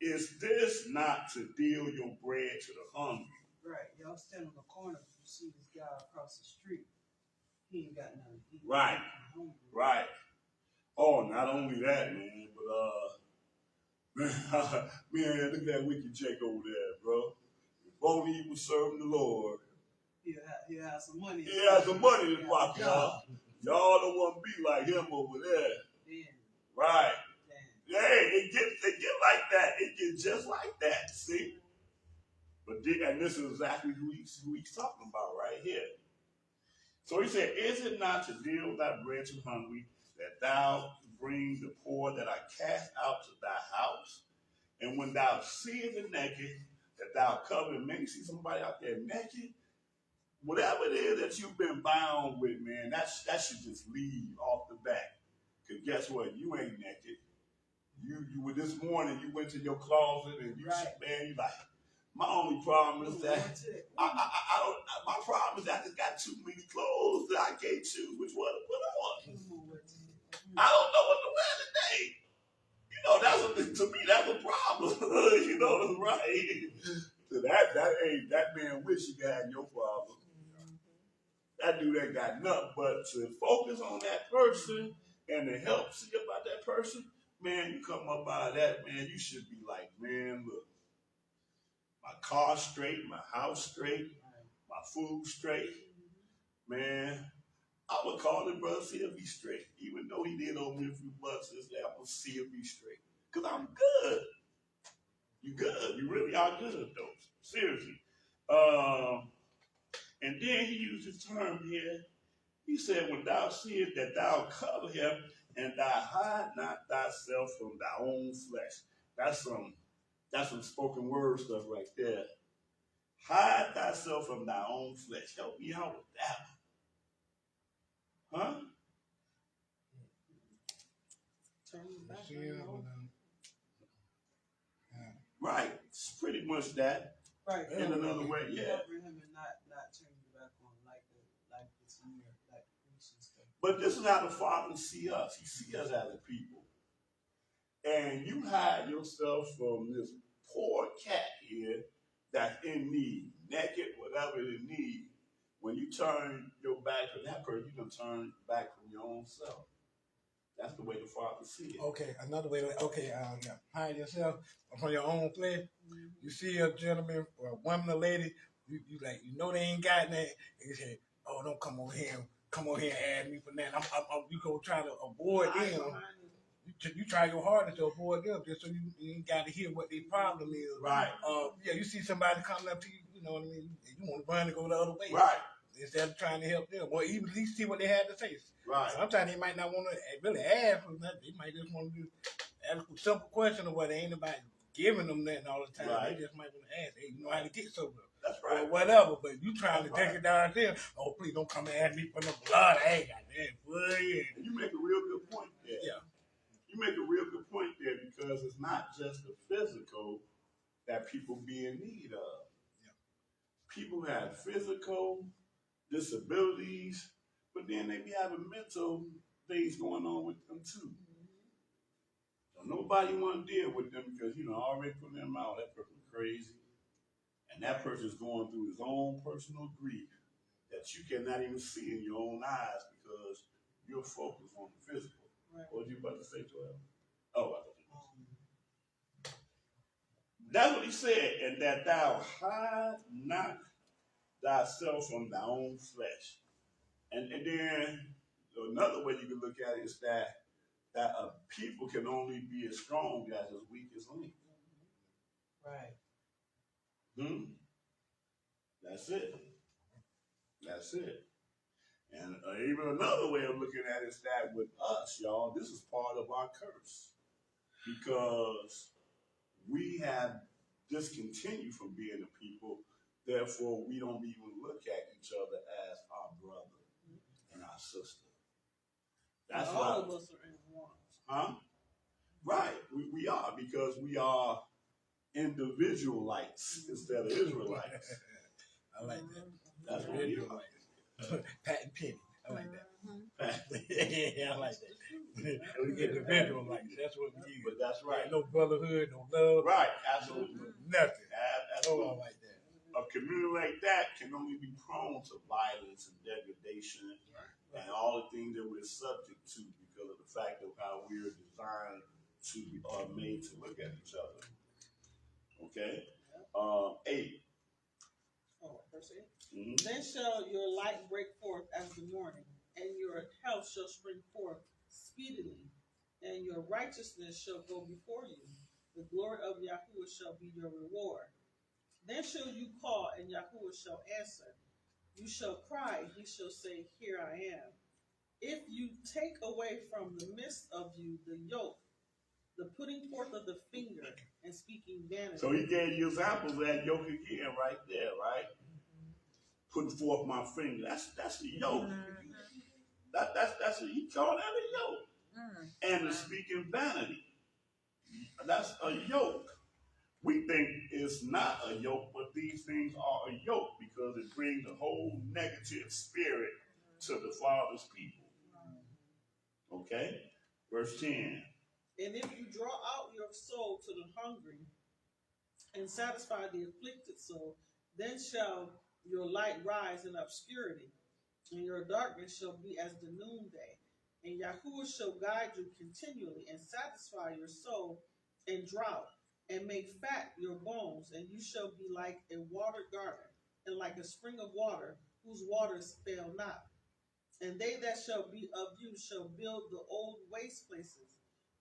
Is this not to deal your bread to the hungry? Right. Y'all stand on the corner, you see this guy across the street. He ain't got nothing to eat. Right. Right. Oh, not only that, man, but man, look at that wicked Jake over there, bro. If only he was serving the Lord. He'll have some money. He has some money in his pocket, y'all. Y'all don't want to be like him over there. Damn. Right. Damn. Hey, it get like that. It gets just like that. See? And this is exactly who he's talking about right here. So he said, is it not to deal thy bread to hungry, that thou bring the poor that are cast out to thy house? And when thou seest the naked, that thou cover them. Man, you see somebody out there naked? Whatever it is that you've been bound with, man, that should just leave off the bat. Because guess what? You ain't naked. You were this morning, you went to your closet and you, right. Man, you like, my only problem is that my problem is that I just got too many clothes that I can't choose which one to put on. I don't know what to wear today. You know, to me that's a problem. You know, right? So that man wish he had your problem. That dude ain't got nothing but to focus on that person and to help see about that person. Man, you come up out of that, man, you should be like, man, look. My car straight, my house straight, my food straight. Man, I would call the brother, see if he's straight. Even though he did owe me a few bucks, I'm going to see if he's straight. Because I'm good. You good. You really are good, though. Seriously. And then he used his term here. He said, when thou seest that thou cover him, and thou hide not thyself from thy own flesh. That's some spoken word stuff right there. Hide thyself from thy own flesh. Help me out with that one. Huh? Right. It's pretty much that. Right. In another way, yeah. Cover him and not turn you back on like it's mirror, like preaching stuff. But this is how the Father see us. He see us as a people. And you hide yourself from this poor cat here that's in need, naked, whatever it need. When you turn your back to that person, you're going to turn back from your own self. That's the way the Father see it. Okay, another way. Okay, hide yourself from your own flesh. Mm-hmm. You see a gentleman or a woman, a lady, you know they ain't got that, and you say, "Oh, don't come over here and ask me for that." You go try to avoid them. You try your hardest to avoid them, just so you ain't got to hear what their problem is. Right. Yeah, you see somebody coming up to you, you know what I mean? You want to run and go the other way. Right. Instead of trying to help them, or even at least see what they had to say. Right. Sometimes they might not want to really ask for that. They might just want to ask a simple question or what. Ain't nobody giving them that all the time. Right. They just might want to ask. They know how to get sober. That's right. Or whatever. But you trying to take it down there. Oh, please don't come and ask me for no blood. I ain't got that. And you make a real good point there. Yeah. You make a real good point there because it's not just the physical that people be in need of. Yeah. People have physical disabilities, but then they be having mental things going on with them too. So nobody want to deal with them because, already put them out. That person crazy. And that person is going through his own personal grief that you cannot even see in your own eyes because you're focused on the physical. Right. What were you about to say, 12? Oh, I thought you that's what he said, and that thou hide not thyself from thy own flesh. And then another way you can look at it is that people can only be as strong as weak as link. Right. That's it. That's it. And even another way of looking at it is that with us, y'all, this is part of our curse because we have discontinued from being the people. Therefore, we don't even look at each other as our brother and our sister. That's all why. of us are in one. Huh? Right. We are because we are individualites instead of Israelites. I like that. That's what we are. Pat and Penny. I like that. Mm-hmm. Yeah, I like that. Individual like that's what we use. But that's right. No brotherhood, no love. Right. Absolutely. Nothing. Absolutely. Oh, I like that. A community like that can only be prone to violence and degradation and all the things that we're subject to because of the fact of how we're designed to are made to look at each other. Okay? 8. Oh, verse 8. Mm-hmm. Then shall your light break forth as the morning, and your health shall spring forth speedily, and your righteousness shall go before you. The glory of Yahuwah shall be your reward. Then shall you call, and Yahuwah shall answer. You shall cry, he shall say, Here I am. If you take away from the midst of you the yoke, the putting forth of the finger, and speaking vanity. So he gave you examples of that yoke again right there, right? Putting forth my finger. That's the yoke. That's what he called that a yoke. And the speaking vanity. That's a yoke. We think it's not a yoke, but these things are a yoke because it brings the whole negative spirit to the Father's people. Okay? Verse 10. And if you draw out your soul to the hungry and satisfy the afflicted soul, then shall your light rise in obscurity, and your darkness shall be as the noonday. And Yahuwah shall guide you continually and satisfy your soul in drought, and make fat your bones, and you shall be like a watered garden, and like a spring of water, whose waters fail not. And they that shall be of you shall build the old waste places.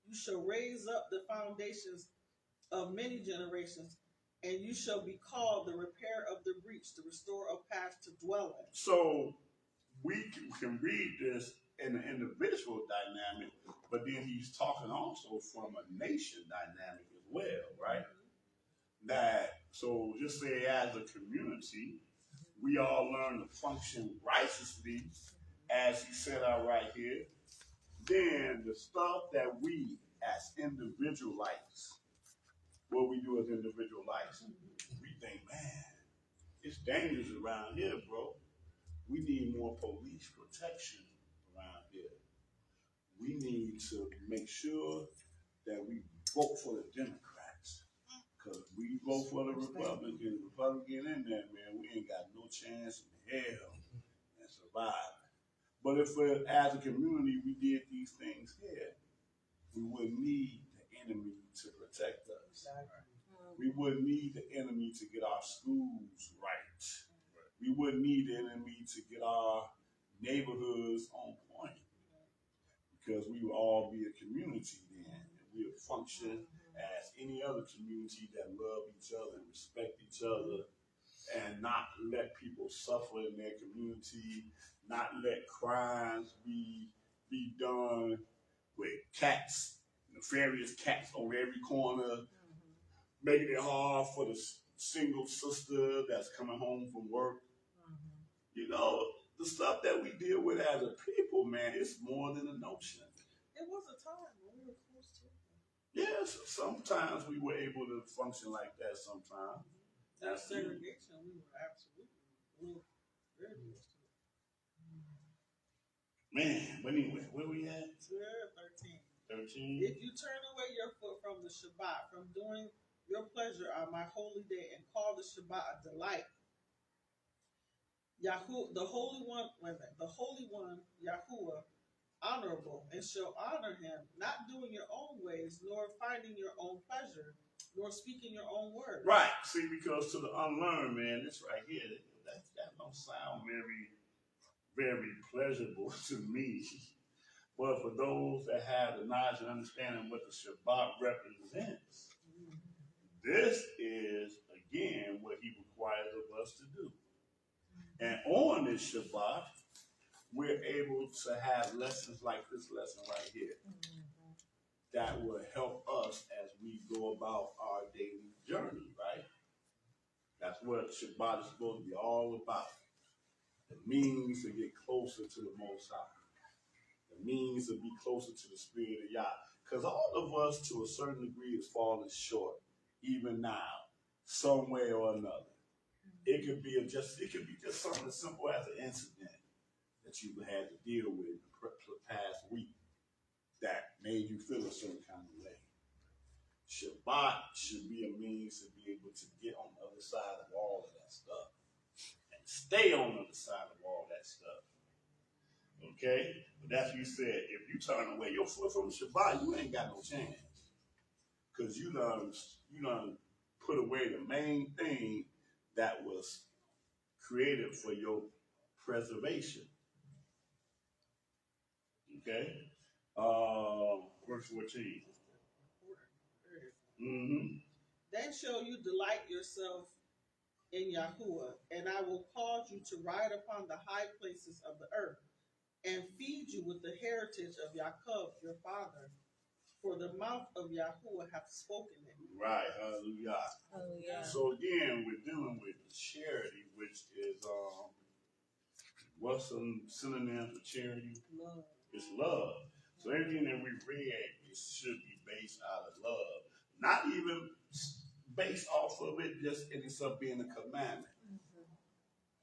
You shall raise up the foundations of many generations, and you shall be called the repair of the breach, the restorer of paths to dwell in. So we can read this in an individual dynamic, but then he's talking also from a nation dynamic as well, right? That, so just say as a community, we all learn to function righteously as he said out right here. Then the stuff that we as individualites, what we do as individualites, we think, man, it's dangerous around here, bro. We need more police protection around here. We need to make sure that we vote for the Democrats. Because we vote for the Republican in there, man, we ain't got no chance in hell and survive. But if as a community we did these things here, we wouldn't need the enemy to protect us. We wouldn't need the enemy to get our schools right. We wouldn't need the enemy to get our neighborhoods on point. Because we would all be a community then. And we would function as any other community that love each other and respect each other and not let people suffer in their community, not let crimes be done with cats, nefarious cats on every corner, making it hard for the single sister that's coming home from work. You know, the stuff that we deal with as a people, man, it's more than a notion. It was a time when we were close to it. Yes, sometimes we were able to function like that sometimes. That segregation, we were absolutely very close to it. Man, but anyway, where we at? 13. 13. If you turn away your foot from the Shabbat, from doing your pleasure are my holy day, and call the Shabbat a delight. The Holy One, the Holy One, Yahuwah, honorable, and shall honor him, not doing your own ways, nor finding your own pleasure, nor speaking your own words. Right. See, because to the unlearned, man, this right here, that don't sound very, very pleasurable to me. But for those that have the knowledge and understanding what the Shabbat represents, this is, again, what he requires of us to do. And on this Shabbat, we're able to have lessons like this lesson right here that will help us as we go about our daily journey, right? That's what Shabbat is supposed to be all about. The means to get closer to the Most High. The means to be closer to the Spirit of Yah. Because all of us, to a certain degree, is falling short, even now, some way or another. It could be just something as simple as an incident that you had to deal with the past week that made you feel a certain kind of way. Shabbat should be a means to be able to get on the other side of all of that stuff and stay on the other side of all that stuff. Okay? But that's what you said. If you turn away your foot from Shabbat, you ain't got no chance. Because you done put away the main thing that was created for your preservation. Okay? Verse 14. Then shall you delight yourself in Yahuwah, and I will cause you to ride upon the high places of the earth, and feed you with the heritage of Jacob your father, for the mouth of Yahuwah hath spoken it. Right, hallelujah. Hallelujah. So again, we're dealing with charity, which is what's some synonym for charity? Love. It's love. So everything that we read, it should be based out of love. Not even based off of it just in itself being a commandment.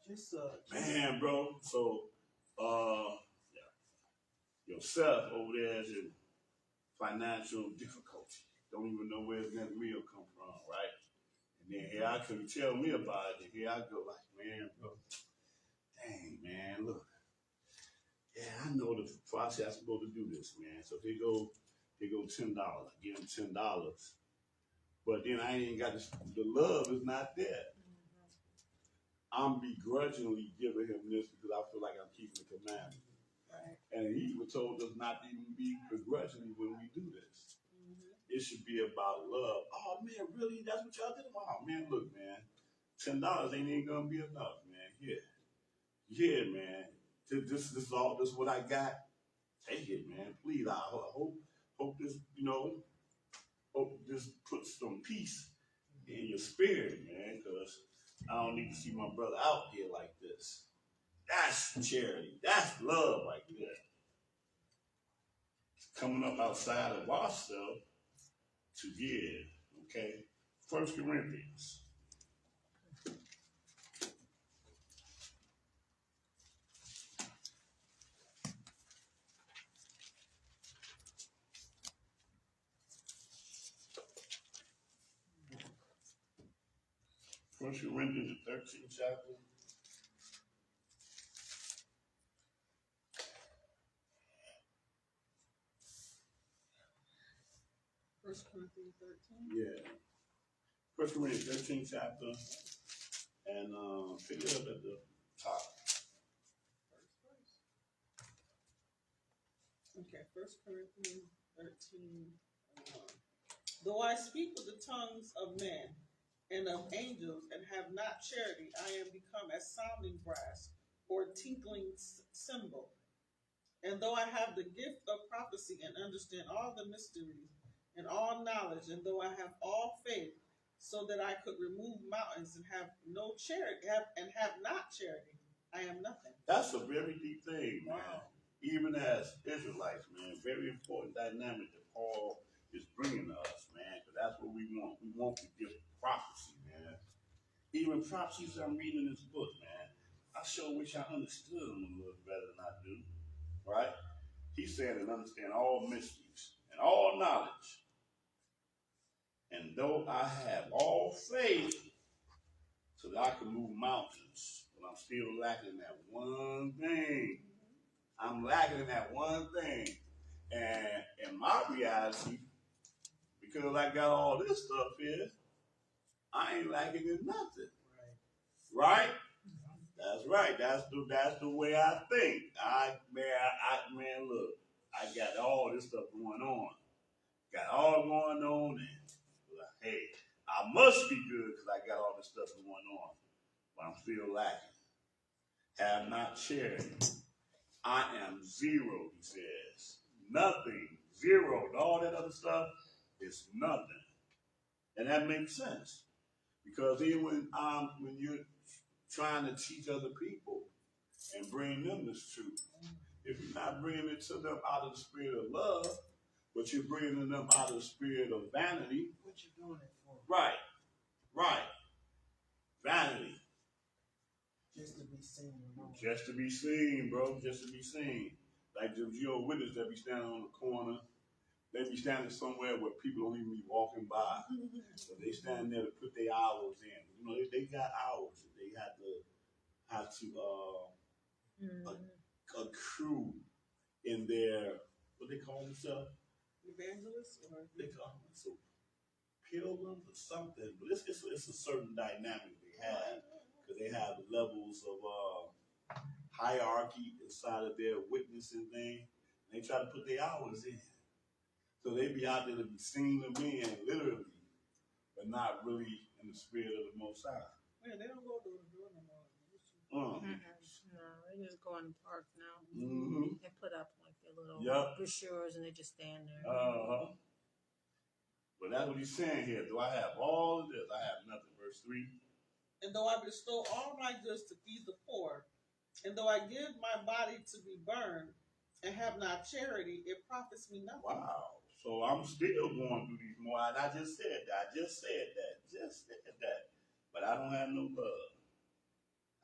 Just Man, bro. So yourself over there is in financial difficulty. Don't even know where his next meal come from, right? And then here I couldn't tell me about it. And here I go like, man, bro, dang, man, look. Yeah, I know the process I'm supposed to do this, man. So here go $10. Give him $10. But then I ain't got the love is not there. I'm begrudgingly giving him this because I feel like I'm keeping the commandment. Right. And he even told us not to even be begrudgingly when we do this. It should be about love. Oh man, really? That's what y'all did? Oh man, look, man, $10 ain't even gonna be enough, man. Yeah, man. This is all. This is what I got. Take it, man. Please. I hope this, hope this puts some peace in your spirit, man. Because I don't need to see my brother out here like this. That's charity. That's love right there. Coming up outside of ourselves to give. Okay. 1 Corinthians. First Corinthians, the 13th chapter. First Corinthians 13. Yeah. First Corinthians 13th chapter. And pick it up at the top. Okay, 1 Corinthians 13. Though I speak with the tongues of men and of angels and have not charity, I am become as sounding brass or tinkling cymbal. And though I have the gift of prophecy and understand all the mysteries and all knowledge, and though I have all faith, so that I could remove mountains and have no charity, have not charity, I am nothing. That's a very deep thing, man. Wow. Even as Israelites, man, very important dynamic that Paul is bringing to us, man, because that's what we want. We want to give prophecy, man. Even prophecies I'm reading in this book, man, I sure wish I understood them a little better than I do, right? He's saying and understand all mysteries and all knowledge. And though I have all faith so that I can move mountains, but I'm still lacking that one thing. I'm lacking that one thing. And in my reality, because I got all this stuff here, I ain't lacking in nothing. Right? That's right. That's the way I think. Man, look, I got all this stuff going on. Got all going on, and hey, I must be good because I got all this stuff going on, but I'm still lacking. Have not charity. I am zero, he says. Nothing. Zero. And all that other stuff is nothing. And that makes sense. Because even when you're trying to teach other people and bring them this truth, if you're not bringing it to them out of the spirit of love, but you're bringing them out of the spirit of vanity. What you doing it for? Right. Vanity. Just to be seen. Just to be seen, bro. Just to be seen. Like the your witness that be standing on the corner. They be standing somewhere where people don't even be walking by. So they stand there to put their hours in. You know, they got hours that they have to accrue in their, what they call themselves? Evangelists, or They call them so pilgrims or something. But it's a certain dynamic they have, because they have levels of hierarchy inside of their witnessing thing. And they try to put their hours in. So they be out there to be seen of men, literally, but not really in the spirit of the Most High. man, they don't go door to door no more. No, they just go in the park now. Mm-hmm. They put up like their little brochures and they just stand there. But that's what he's saying here. Do I have all of this? I have nothing. Verse 3. And though I bestow all my goods to feed the poor, and though I give my body to be burned, and have not charity, it profits me nothing. Wow. So I'm still going through these more. And I just said that. But I don't have no love.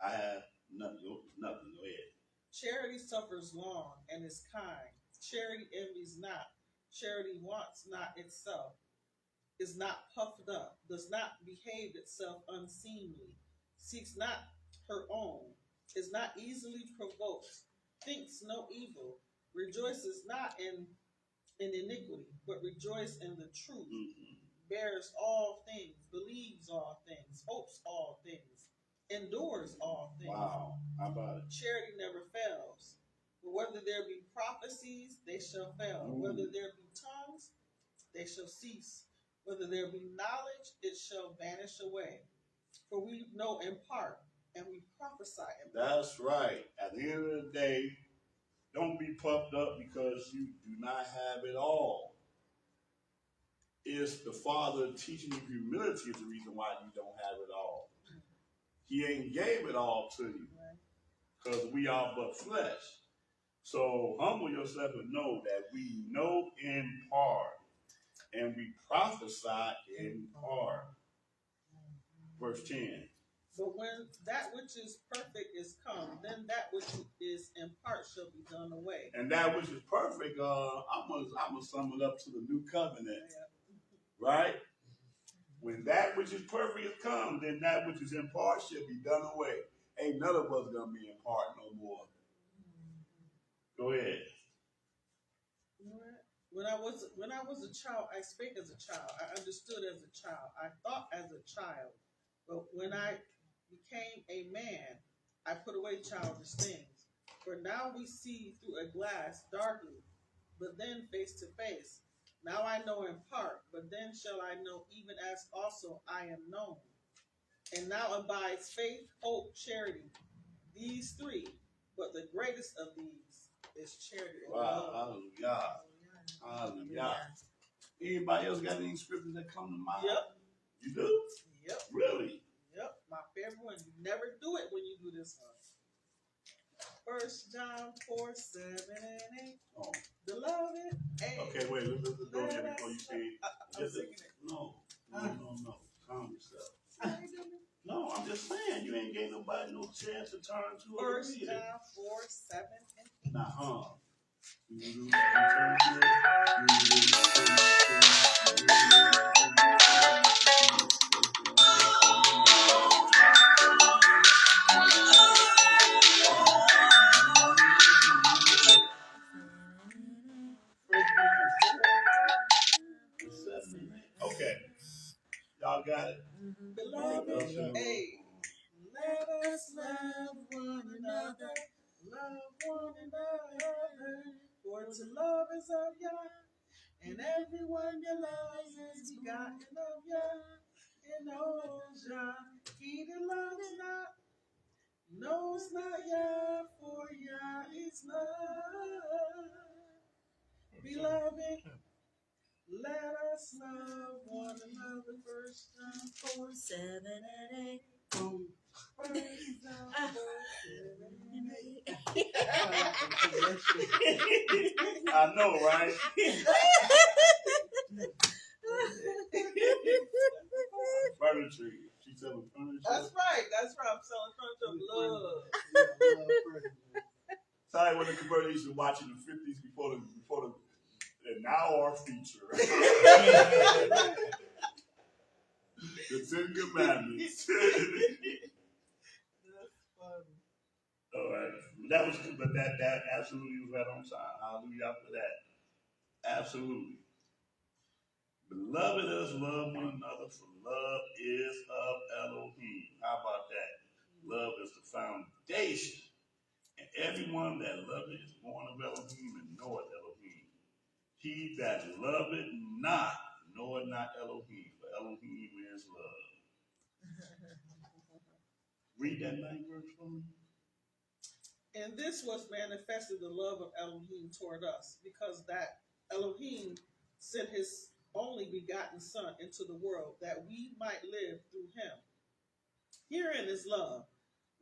I have nothing. Go ahead. Charity suffers long and is kind. Charity envies not. Charity wants not itself, is not puffed up, does not behave itself unseemly, seeks not her own, is not easily provoked, thinks no evil, rejoices not in iniquity, but rejoice in the truth, bears all things, believes all things, hopes all things, endures all things. Wow, how about it? Charity never fails. But whether there be prophecies, they shall fail. Whether there be tongues, they shall cease. Whether there be knowledge, it shall vanish away. For we know in part, and we prophesy in part. That's right. At the end of the day, don't be puffed up because you do not have it all. It's the Father teaching you humility is the reason why you don't have it all. He ain't gave it all to you because we are but flesh. So humble yourself and know that we know in part and we prophesy in part. Verse 10. But when that which is perfect is come, then that which is in part shall be done away. And that which is perfect, I'm gonna sum it up to the new covenant, right? When that which is perfect is come, then that which is in part shall be done away. Ain't none of us gonna be in part no more. Go ahead. When I was a child, I spake as a child. I understood as a child. I thought as a child. But when I became a man, I put away childish things. For now we see through a glass darkly, but then face to face. Now I know in part, but then shall I know even as also I am known. And now abides faith, hope, charity. These three, but the greatest of these is charity. Wow, hallelujah. Hallelujah. Anybody else got any scriptures that come to mind? Yep. You do? Yep. Really? Yep. My favorite one. You never do it when you do this one. 1 John 4:7-8. Oh. Beloved. Hey. Okay, wait, let's go there before you say it. I'm singing it. No. Calm yourself. No, I'm just saying, you ain't gave nobody no chance to turn to it. 1 John 4:7-8. Nah, you turn to it. got it? Beloved, hey, let us love one another. Love one another. For to love is of Yah, and everyone that loves is begotten of Yah, and knows Yah. He that loves not knows not Yah, for Yah is love. Beloved, let us love one another. 1 John 4, 7 and 8. from 1 John 4, 7 and 8. I know, right? Furniture. She selling furniture. That's right. I'm selling furniture of love. Sorry, when the converter used to watch in the 50s before the and now our feature. The 10 Commandments. That's funny. All right. That was good, but that absolutely was right on time. Hallelujah for that. Absolutely. Beloved, let us love one another, for love is of Elohim. How about that? Love is the foundation. And everyone that loveth is born of Elohim and knoweth Elohim. He that loveth not knoweth not Elohim, for Elohim is love. Read that 9th verse for me. And this was manifested the love of Elohim toward us, because that Elohim sent his only begotten Son into the world, that we might live through him. Herein is love,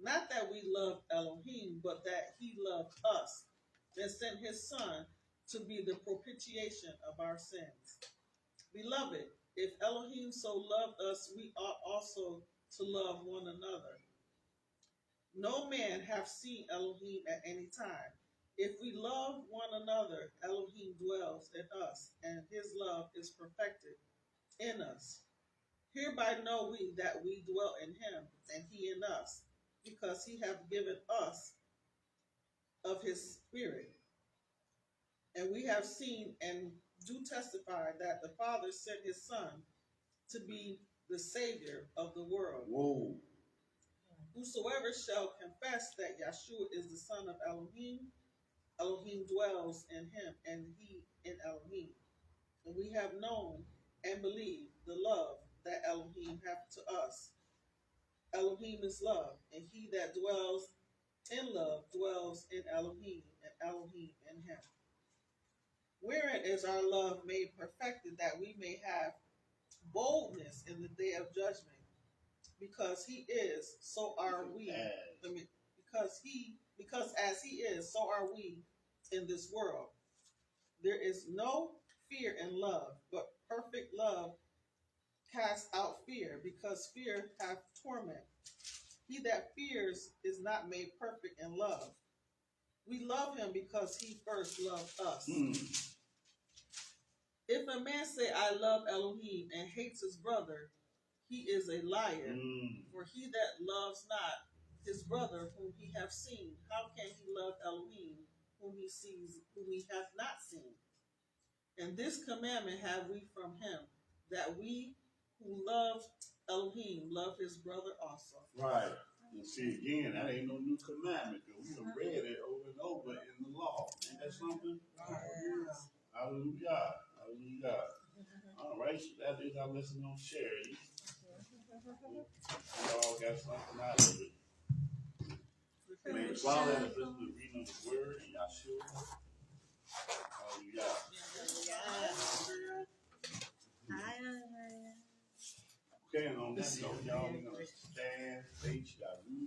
not that we loved Elohim, but that he loved us, and sent his Son to be the propitiation of our sins. Beloved, if Elohim so loved us, we ought also to love one another. No man hath seen Elohim at any time. If we love one another, Elohim dwells in us, and his love is perfected in us. Hereby know we that we dwell in him, and he in us, because he hath given us of his Spirit. And we have seen and do testify that the Father sent his Son to be the Savior of the world. Whoa. Whosoever shall confess that Yahshua is the Son of Elohim, Elohim dwells in him, and he in Elohim. And we have known and believed the love that Elohim hath to us. Elohim is love, and he that dwells in love dwells in Elohim, and Elohim in him. Wherein is our love made perfected, that we may have boldness in the day of judgment. Because he is, so are we. Because as he is, so are we in this world. There is no fear in love, but perfect love casts out fear, because fear hath torment. He that fears is not made perfect in love. We love him because he first loved us. If a man say, I love Elohim, and hates his brother, he is a liar. For he that loves not his brother whom he hath seen, how can he love Elohim whom he hath not seen? And this commandment have we from him, that we who love Elohim love his brother also. Right. And see, again, that ain't no new commandment, because we have read it over and over in the law. Ain't that something? Yes. Hallelujah. Hallelujah. All right, so that is our lesson on charity. We all got something out of it. May the Father and the Son be reading of the word and Yahshua. Hallelujah. Okay, and on that note, y'all, we're going to stand, face Yahweh.